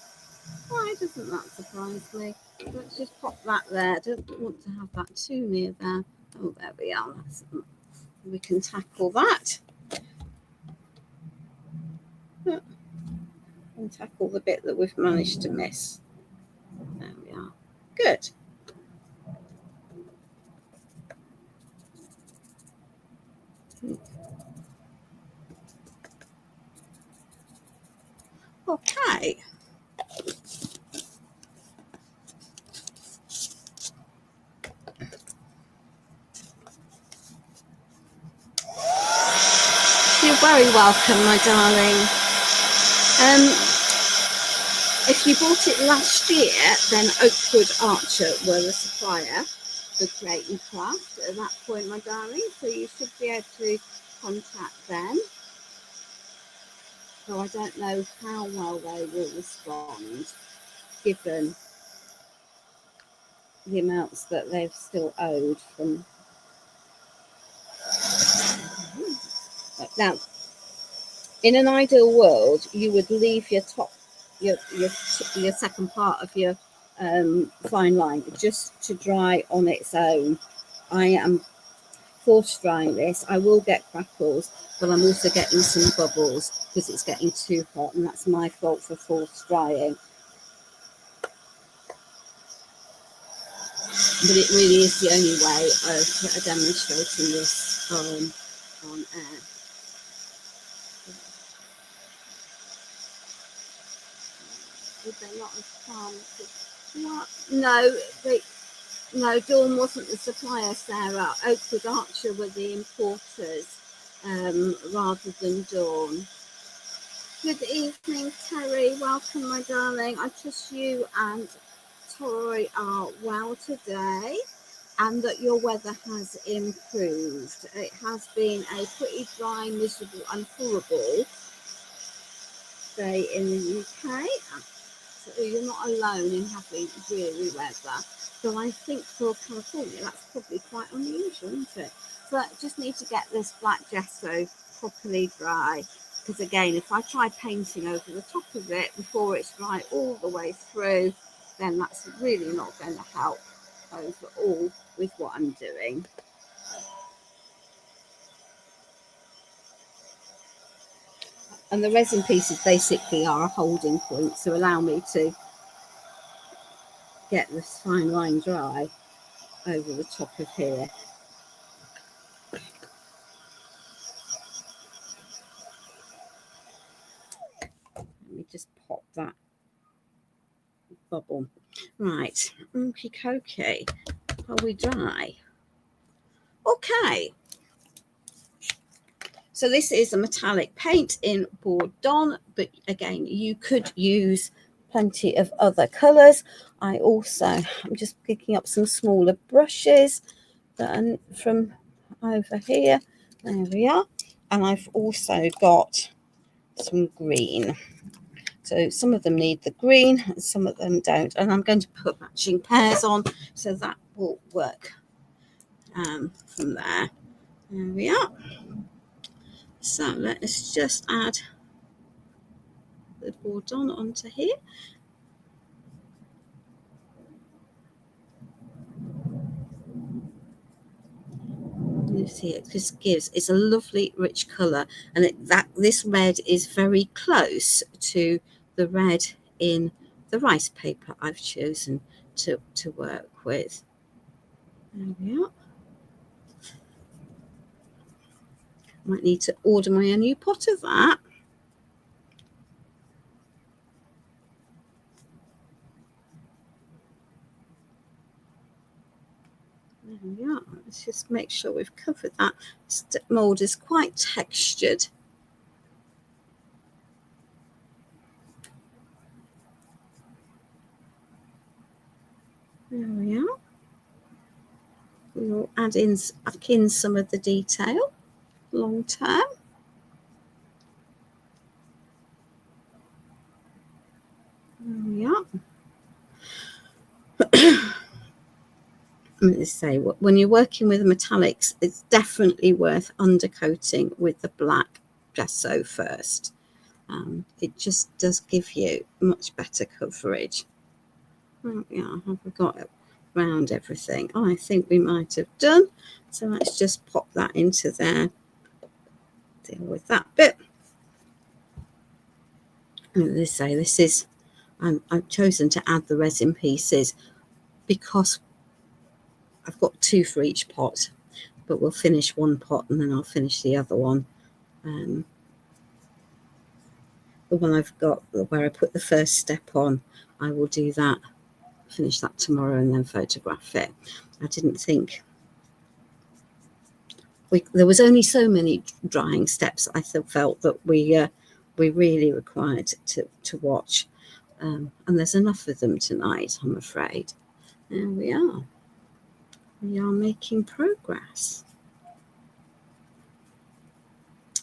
Why doesn't that surprise me? Let's just pop that there. I don't want to have that too near there. Oh, there we are. We can tackle that. And tackle the bit that we've managed to miss. There we are. Good. Okay. You're very welcome, my darling. If you bought it last year, then Oakwood Archer were the supplier for Create and Craft at that point, my darling. So you should be able to contact them. So I don't know how well they will respond, given the amounts that they've still owed from. Now, in an ideal world, you would leave your second part of your fine line just to dry on its own. I am force drying this. I will get crackles, but I'm also getting some bubbles because it's getting too hot, and that's my fault for force drying. But it really is the only way of demonstrating this on air. Would they not have come? No, Dawn wasn't the supplier, Sarah. Oakwood Archer were the importers rather than Dawn. Good evening, Terry. Welcome, my darling. I trust you and Tori are well today and that your weather has improved. It has been a pretty dry, miserable and horrible day in the UK. So you're not alone in having dreary weather. So I think for California, that's probably quite unusual, isn't it? So I just need to get this black gesso properly dry. Because again, if I try painting over the top of it before it's dry all the way through, then that's really not going to help overall with what I'm doing. And the resin pieces basically are a holding point to allow me to get this fine line dry over the top of here. Let me just pop that bubble. Right, okie are we dry? Okay. So this is a metallic paint in Bourdon, but again, you could use plenty of other colours. I'm just picking up some smaller brushes that are from over here. There we are. And I've also got some green. So some of them need the green and some of them don't. And I'm going to put matching pairs on, so that will work from there. There we are. So let's just add the Bourdon onto here. you see it just gives, it's a lovely rich colour, and this red is very close to the red in the rice paper I've chosen to work with. There we are. Might need to order my own new pot of that. There we are. Let's just make sure we've covered that. This mould is quite textured. There we are. We'll add in some of the detail long term. There we are. I'm going to say, when you're working with metallics, it's definitely worth undercoating with the black gesso first. It just does give you much better coverage. Yeah, have we got it around everything? Oh, I think we might have done. So let's just pop that into there. Deal with that bit. And they say this is, I've chosen to add the resin pieces because I've got 2 for each pot, but we'll finish one pot and then I'll finish the other one. The one I've got where I put the first step on, I will do that, finish that tomorrow and then photograph it. I didn't think there was only so many drying steps I felt that we really required to watch, and there's enough of them tonight, I'm afraid. There we are. We are making progress.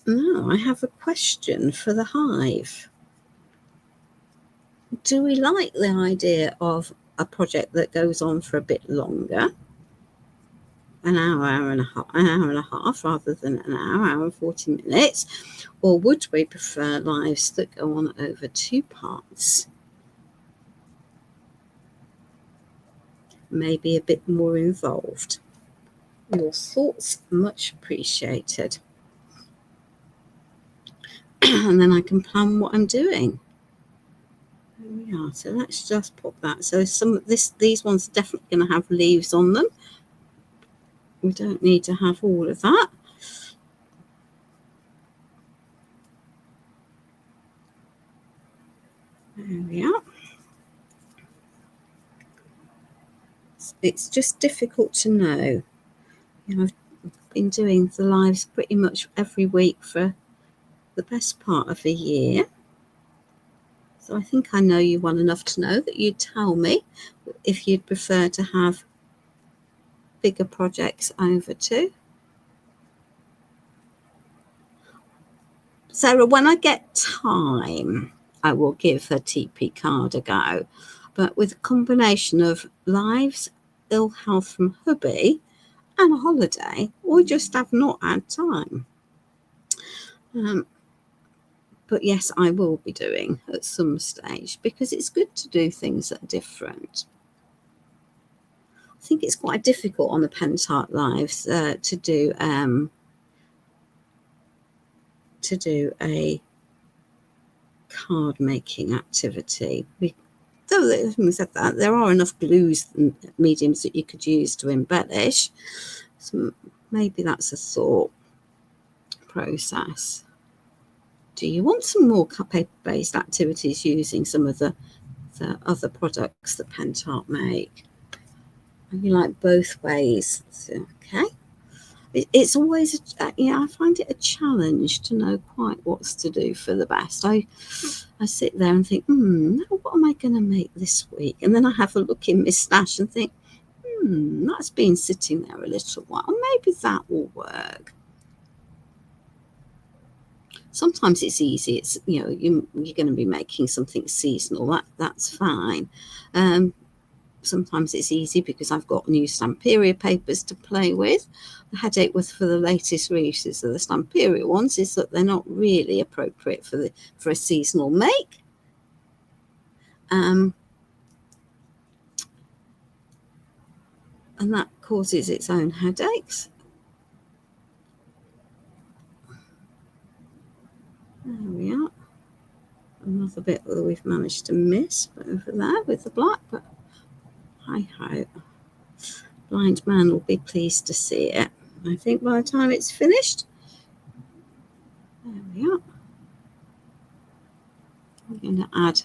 Now I have a question for the hive. Do we like the idea of a project that goes on for a bit longer? An hour and a half rather than an hour and 40 minutes? Or would we prefer lives that go on over 2 parts? Maybe a bit more involved. Your thoughts much appreciated. And then I can plan what I'm doing. There we are. So let's just pop that. So these ones are definitely going to have leaves on them. We don't need to have all of that. There we are. It's just difficult to know. I've been doing the lives pretty much every week for the best part of a year. So I think I know you well enough to know that you'd tell me if you'd prefer to have bigger projects over 2. Sarah, when I get time, I will give a TP card a go. But with a combination of lives, ill health from hubby, and a holiday, or just have not had time. But yes, I will be doing at some stage because it's good to do things that are different. I think it's quite difficult on the Pentart lives to do a card making activity. Though having said that, there are enough glues and mediums that you could use to embellish. So maybe that's a thought process. Do you want some more paper-based activities using some of the other products that Pentart make? You like both ways? So, okay. It's always, I find it a challenge to know quite what's to do for the best. I sit there and think, what am I going to make this week? And then I have a look in my stash and think, that's been sitting there a little while. Maybe that will work. Sometimes it's easy. It's, you're going to be making something seasonal. That's fine. Sometimes it's easy because I've got new Stamperia papers to play with. The headache for the latest releases of the Stamperia ones is that they're not really appropriate for a seasonal make. And that causes its own headaches. we are. Another bit that we've managed to miss over there with the black, but hi-ho. Blind man will be pleased to see it. I think by the time it's finished, there we are. I'm going to add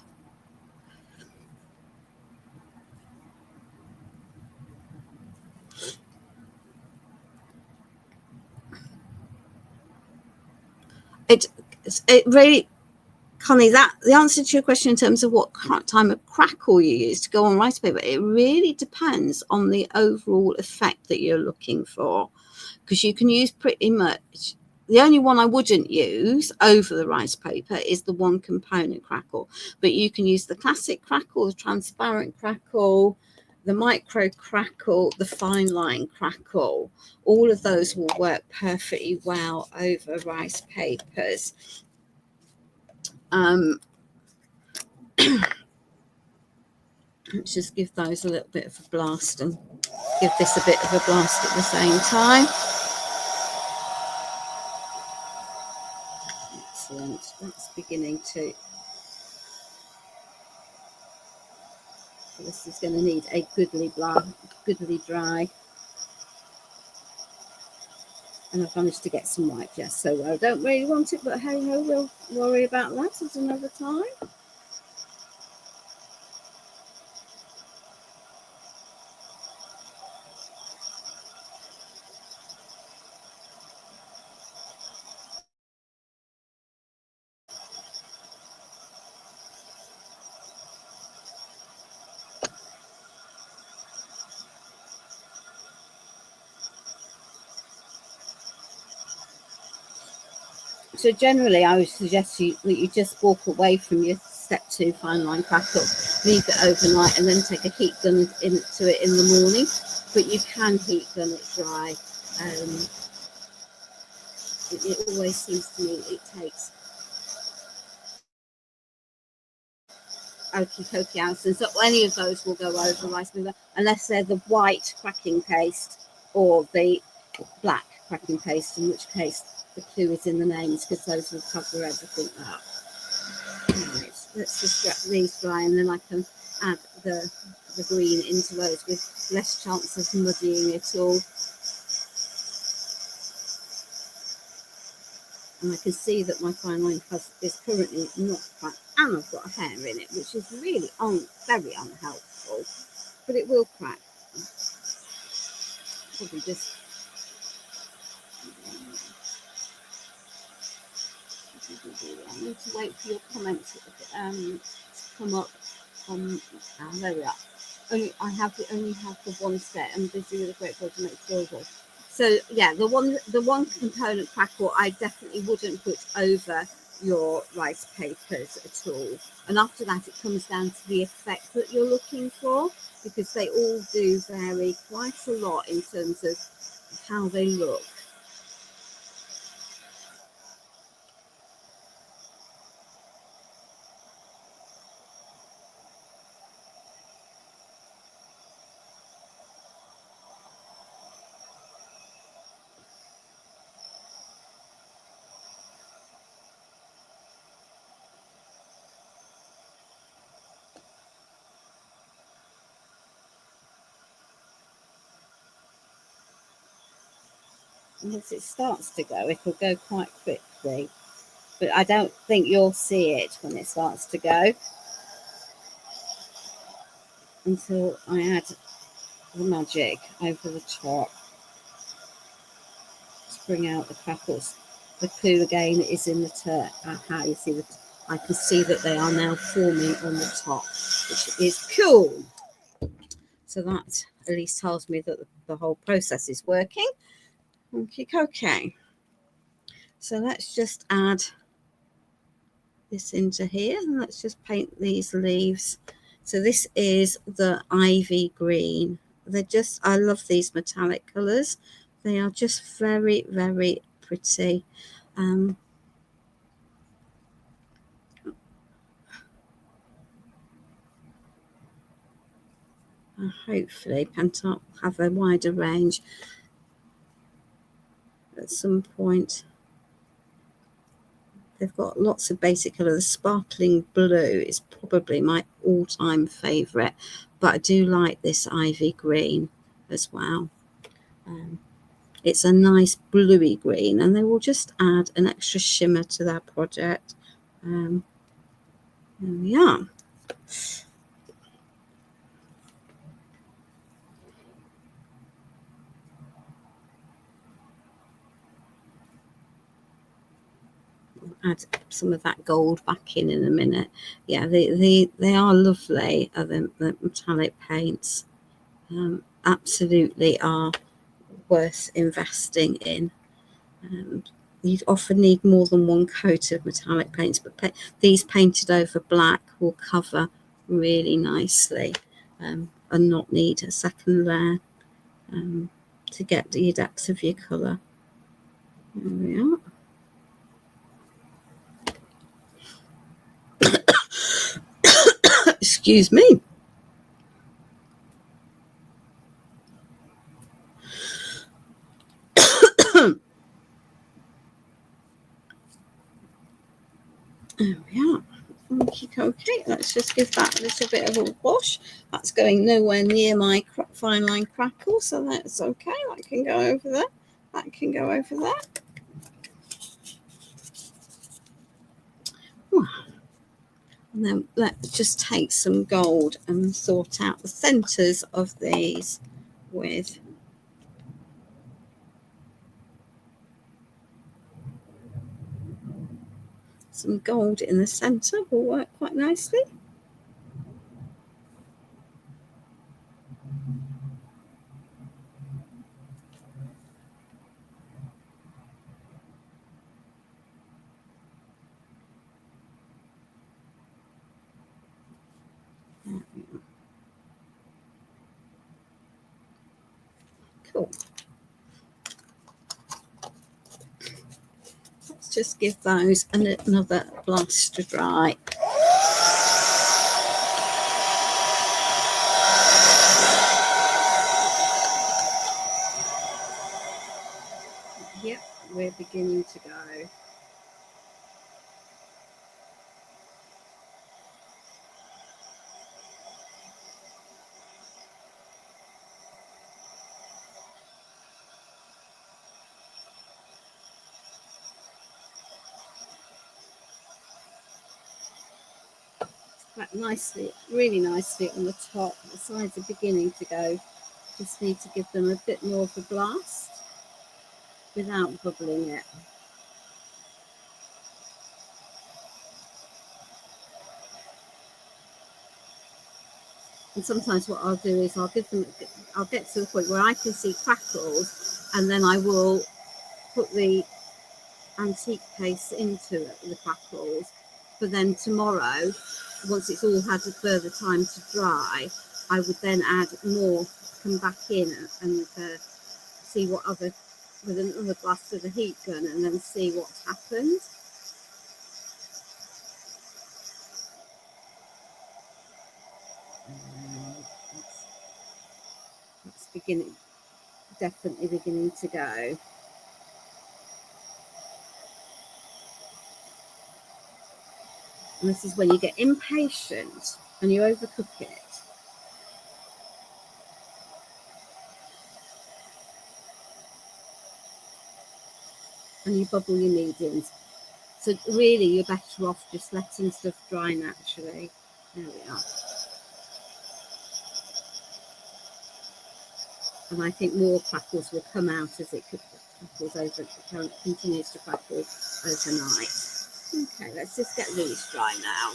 it really, Connie, that the answer to your question in terms of what time of crackle you use to go on rice paper, it really depends on the overall effect that you're looking for, because you can use pretty much. The only one I wouldn't use over the rice paper is the one component crackle, but you can use the classic crackle, the transparent crackle, the micro crackle, the fine line crackle. All of those will work perfectly well over rice papers. Let's just give those a little bit of a blast and give this a bit of a blast at the same time. Excellent. That's beginning to. This is going to need a goodly dry. And I've managed to get some white just so well. I don't really want it, but hey ho, we'll worry about that at another time. So generally, I would suggest that you just walk away from your step 2 fine line crackle, leave it overnight, and then take a heat gun into it in the morning. But you can heat gun it dry. It always seems to me it takes okie dokie ounces. So any of those will go over rice paper, unless they're the white cracking paste or the black cracking paste, in which case the clue is in the names, because those will cover everything up. Right, let's just get these dry, and then I can add the green into those with less chance of muddying it all. And I can see that my fine line is currently not cracked, and I've got a hair in it, which is really very unhelpful, but it will crack. Probably just I need to wait for your comments to come up. There we are. I only have the one set. I'm busy with a great deal to make sure. So yeah, the one component crackle I definitely wouldn't put over your rice papers at all. And after that, it comes down to the effect that you're looking for, because they all do vary quite a lot in terms of how they look. Once it starts to go, it'll go quite quickly, but I don't think you'll see it when it starts to go until I add the magic over the top to bring out the crackles. The clue again is in the how you see that. I can see that they are now forming on the top, which is cool. So that at least tells me that the whole process is working. Okay. So let's just add this into here, and let's just paint these leaves. So this is the ivy green. I love these metallic colors. They are just very, very pretty. Hopefully Pentacolor will have a wider range at some point. they've got lots of basic colour. The sparkling blue is probably my all-time favourite, but I do like this ivy green as well. It's a nice bluey green, and they will just add an extra shimmer to their project. There we are. Add some of that gold back in a minute. Yeah, they are lovely. The metallic paints absolutely are worth investing in. You'd often need more than one coat of metallic paints, but these painted over black will cover really nicely, and not need a second layer to get the depth of your colour. There we are. Excuse me. There we are. Okay, let's just give that a little bit of a wash. That's going nowhere near my fine line crackle, so that's okay. That can go over there. That can go over there. And then let's just take some gold and sort out the centres of these with some gold in the centre. Will work quite nicely. Cool. Let's just give those another blast to dry. Yep, we're beginning to go. Quite nicely, really nicely on the top. The sides are beginning to go. Just need to give them a bit more of a blast without bubbling it. And sometimes what I'll do is I'll get to the point where I can see crackles, and then I will put the antique paste into the crackles. But then tomorrow, once it's all had a further time to dry, I would then add more, come back in and see what other, with another blast of the heat gun, and then see what's happened. It's definitely beginning to go. And this is when you get impatient and you overcook it. And you bubble your mediums. So really you're better off just letting stuff dry naturally. There we are. And I think more crackles will come out as it continues to crackle overnight. Okay, let's just get these dry now.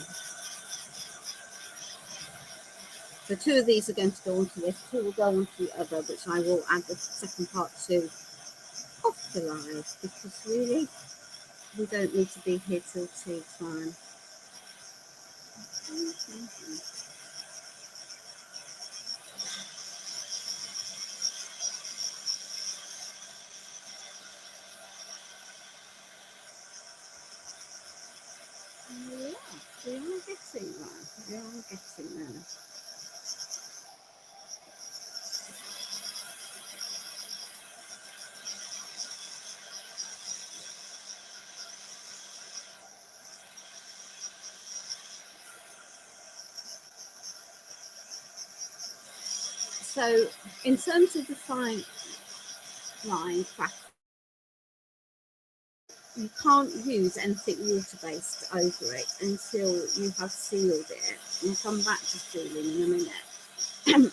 So 2 of these are going to go onto this, 2 will go onto the other, which I will add the second part to off the live, because really we don't need to be here till tea time. We are getting there. We are getting there. So in terms of the fine line craft, you can't use anything water-based over it until you have sealed it. We'll come back to sealing in a minute.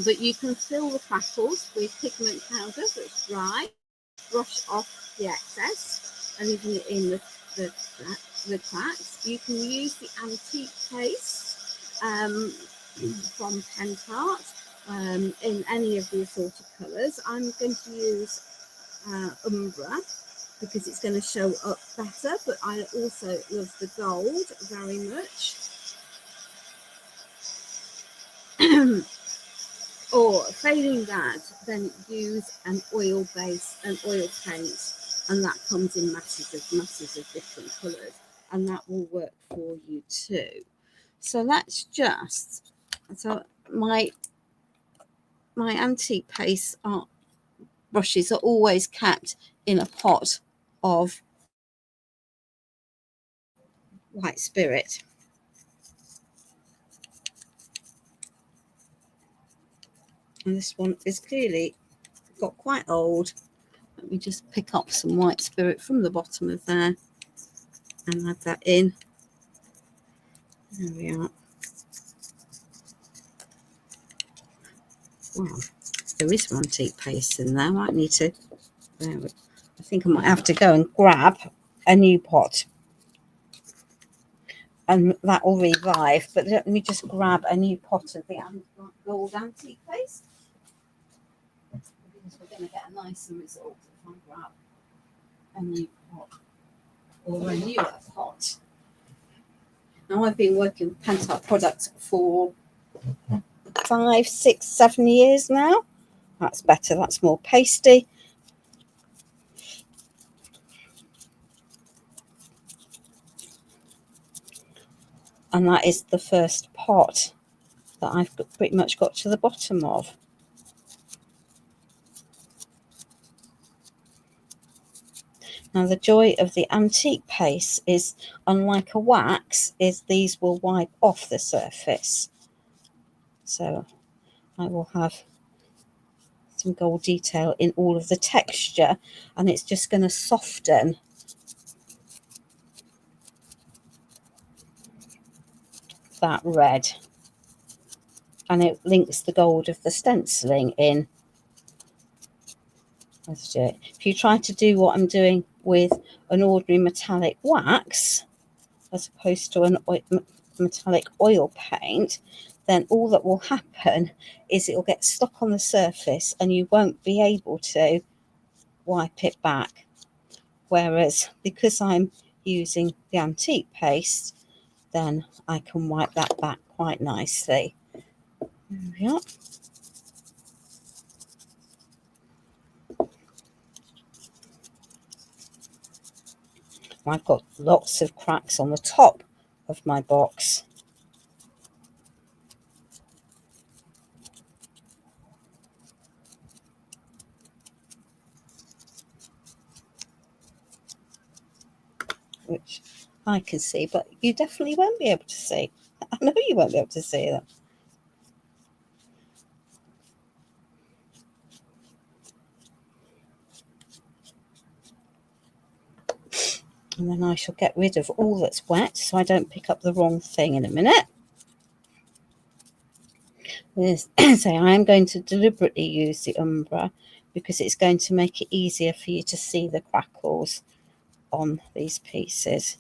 But you can fill the crackles with pigment powder that's dry, brush off the excess and leaving it in the cracks. You can use the antique paste from Pentacolor in any of the assorted colours. I'm going to use Umbra because it's going to show up better, but I also love the gold very much. Or failing that, then use an oil base, an oil paint, and that comes in masses of different colours, and that will work for you too. So that's just, so my antique paste art brushes are always kept in a pot of white spirit. And this one is clearly got quite old. Let me just pick up some white spirit from the bottom of there and add that in. There we are. Wow, there is some antique paste in there. I might need to, I think I might have to go and grab a new pot. And that will revive, but let me just grab a new pot of the gold antique paste, because we're going to get a nicer result if I grab a new pot or a newer pot. Now I've been working with Pentacolor products for 5, 6, 7 years now. That's better, that's more pasty. And that is the first pot that I've pretty much got to the bottom of. Now the joy of the antique paste is, unlike a wax, is these will wipe off the surface. So I will have some gold detail in all of the texture, and it's just going to soften that red. And it links the gold of the stenciling in. Let's do it. If you try to do what I'm doing with an ordinary metallic wax, as opposed to an metallic oil paint, then all that will happen is it will get stuck on the surface and you won't be able to wipe it back. Whereas because I'm using the antique paste, then I can wipe that back quite nicely. There we are. I've got lots of cracks on the top of my box. Which I can see, but you definitely won't be able to see. I know you won't be able to see them. And then I shall get rid of all that's wet so I don't pick up the wrong thing in a minute. So I am going to deliberately use the Umbra because it's going to make it easier for you to see the crackles on these pieces.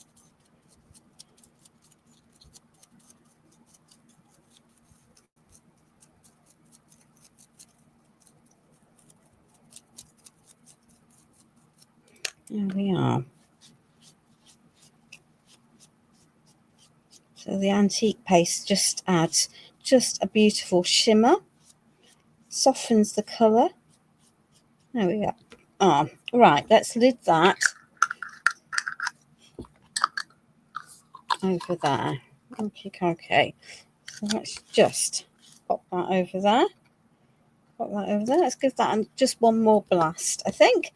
There we are. So the antique paste just adds just a beautiful shimmer, softens the colour. There we go. Oh, right, let's lid that over there. Okay. So let's just pop that over there. Pop that over there. Let's give that just one more blast, I think.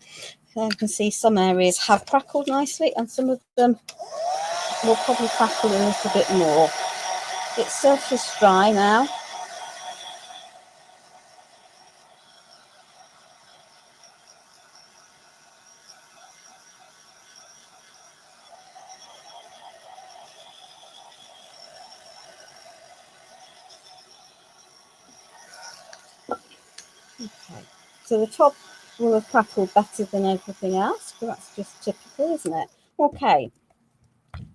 So I can see some areas have crackled nicely and some of them will probably crackle a little bit more. It's surface dry now. Okay, so the top will have crackled better than everything else, but that's just typical, isn't it? Okay,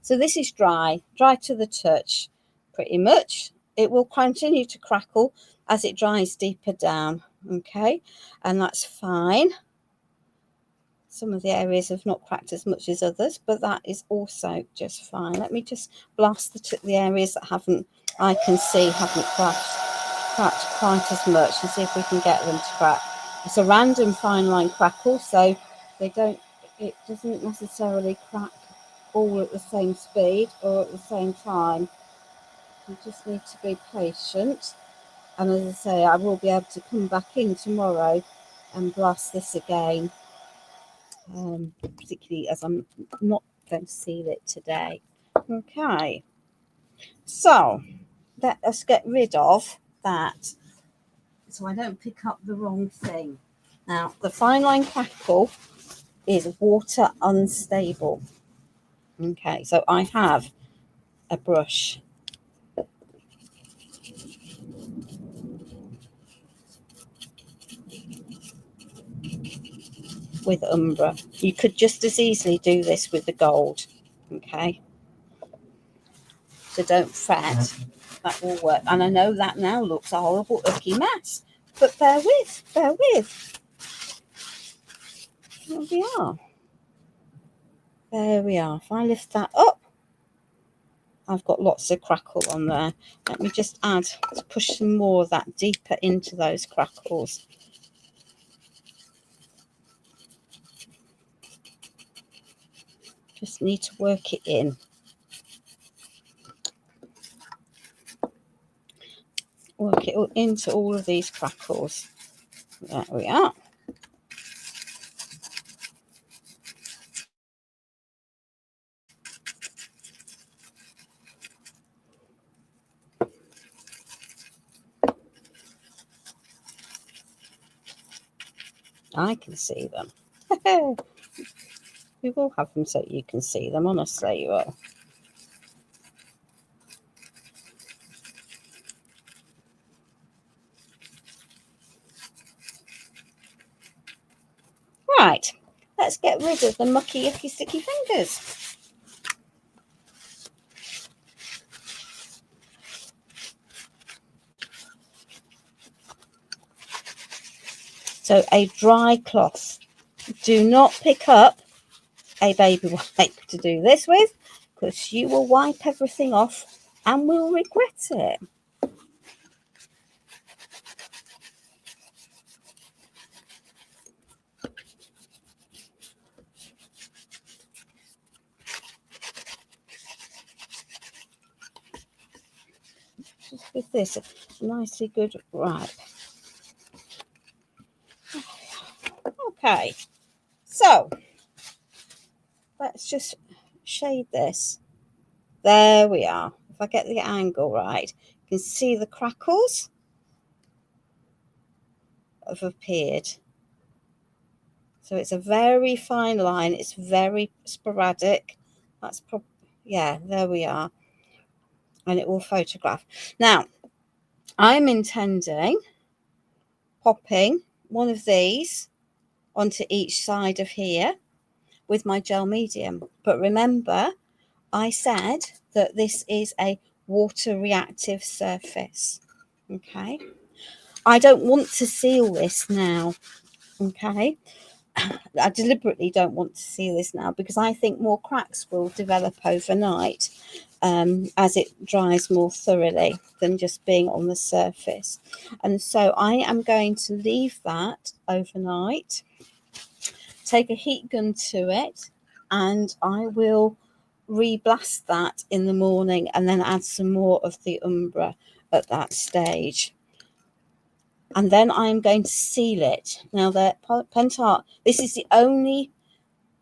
so this is dry to the touch, pretty much. It will continue to crackle as it dries deeper down, okay, and that's fine. Some of the areas have not cracked as much as others, but that is also just fine. Let me just blast the areas that I can see haven't cracked quite as much, and see if we can get them to crack. It's a random fine line crackle, so it doesn't necessarily crack all at the same speed or at the same time. You just need to be patient, and as I say, I will be able to come back in tomorrow and blast this again, particularly as I'm not going to seal it today. Okay, so let us get rid of that so I don't pick up the wrong thing. Now, the fine line crackle is water unstable. Okay, so I have a brush. With umber. You could just as easily do this with the gold. Okay, so don't fret, that will work. And I know that now looks a horrible icky mess, but bear with. There we are. If I lift that up, I've got lots of crackle on there. Let me just push some more of that deeper into those crackles. Just need to work it in. Work it into all of these crackles. There we are. I can see them. We will have them so you can see them. Honestly, you will. Right, let's get rid of the mucky, icky, sticky fingers. So a dry cloth. Do not pick up a baby wipe to do this with, because you will wipe everything off and will regret it. Just with this, a nicely good wipe. Okay, so let's just shade this. There we are. If I get the angle right, you can see the crackles have appeared. So it's a very fine line. It's very sporadic. That's probably, yeah, there we are. And it will photograph. Now, I'm intending popping one of these onto each side of here with my gel medium. But remember, I said that this is a water reactive surface. Okay. I don't want to seal this now. Okay. I deliberately don't want to seal this now because I think more cracks will develop overnight as it dries more thoroughly than just being on the surface. And so I am going to leave that overnight, take a heat gun to it, and I will re-blast that in the morning and then add some more of the umber at that stage. And then I'm going to seal it. Now, the Pentart, this is the only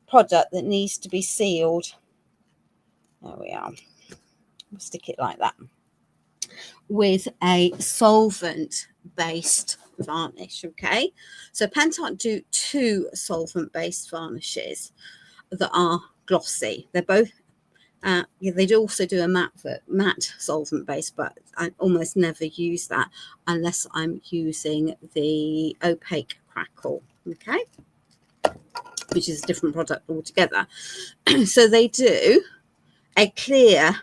product that needs to be sealed. There we are. We'll stick it like that. With a solvent-based varnish, okay? So Pentart do 2 solvent-based varnishes that are glossy. They're both Yeah, they do also do a matte solvent base, but I almost never use that unless I'm using the opaque crackle, okay, which is a different product altogether. So they do a clear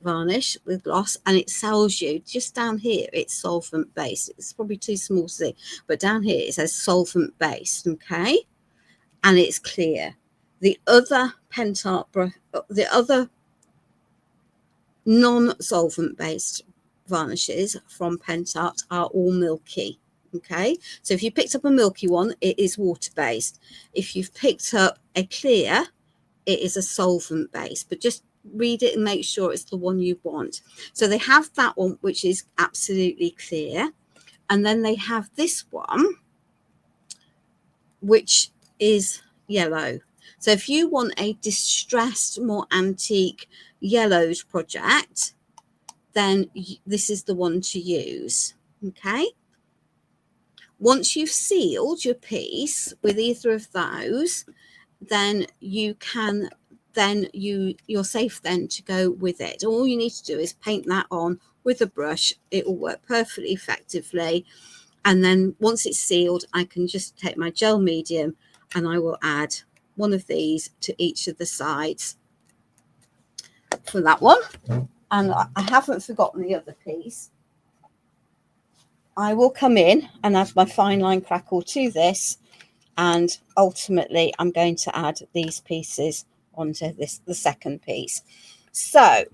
varnish with gloss, and it tells you just down here it's solvent based. It's probably too small to see, but down here it says solvent based, okay, and it's clear. The other the other non-solvent based varnishes from Pentart are all milky, okay. So if you picked up a milky one, it is water based. If you've picked up a clear, it is a solvent base, but just read it and make sure it's the one you want. So they have that one, which is absolutely clear, and then they have this one, which is yellow. So if you want a distressed, more antique yellowed project, then this is the one to use, okay. Once you've sealed your piece with either of those, then you can you're safe then to go with it. All you need to do is paint that on with a brush. It will work perfectly effectively, and then once it's sealed, I can just take my gel medium and I will add one of these to each of the sides for that one. And I haven't forgotten the other piece. I will come in and add my fine line crackle to this, and ultimately I'm going to add these pieces onto the second piece. So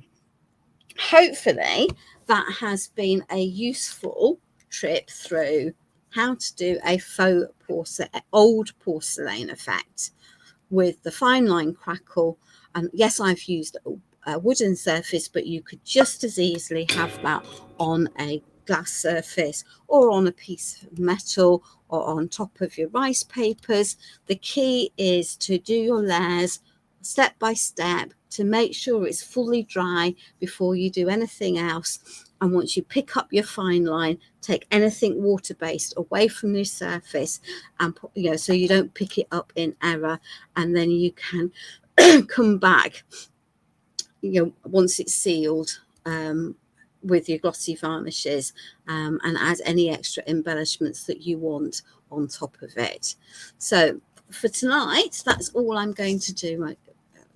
hopefully that has been a useful trip through how to do a faux old porcelain effect with the fine line crackle. And yes, I've used a wooden surface, but you could just as easily have that on a glass surface or on a piece of metal or on top of your rice papers. The key is to do your layers step by step to make sure it's fully dry before you do anything else. And once you pick up your fine line, take anything water-based away from your surface, and so you don't pick it up in error, and then you can come back once it's sealed with your glossy varnishes, and add any extra embellishments that you want on top of it. So for tonight, that's all I'm going to do, my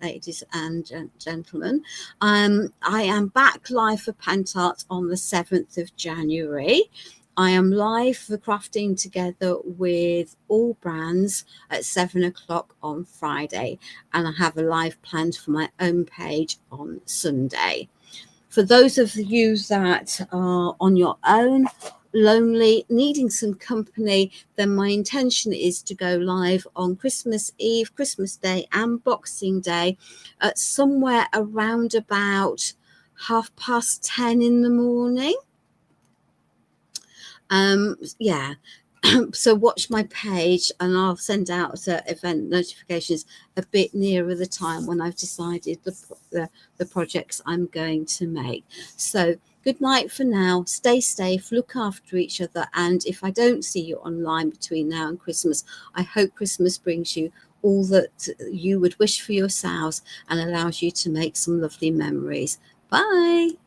ladies and gentlemen. I am back live for Pentart on the 7th of January. I am live for Crafting Together with all brands at 7 o'clock on Friday, and I have a live planned for my own page on Sunday. For those of you that are on your own, lonely, needing some company, then my intention is to go live on Christmas Eve, Christmas Day and Boxing Day at somewhere around about 10:30 in the morning. Yeah. So watch my page and I'll send out event notifications a bit nearer the time when I've decided the projects I'm going to make. So good night for now. Stay safe, look after each other, and if I don't see you online between now and Christmas, I hope Christmas brings you all that you would wish for yourselves and allows you to make some lovely memories. Bye.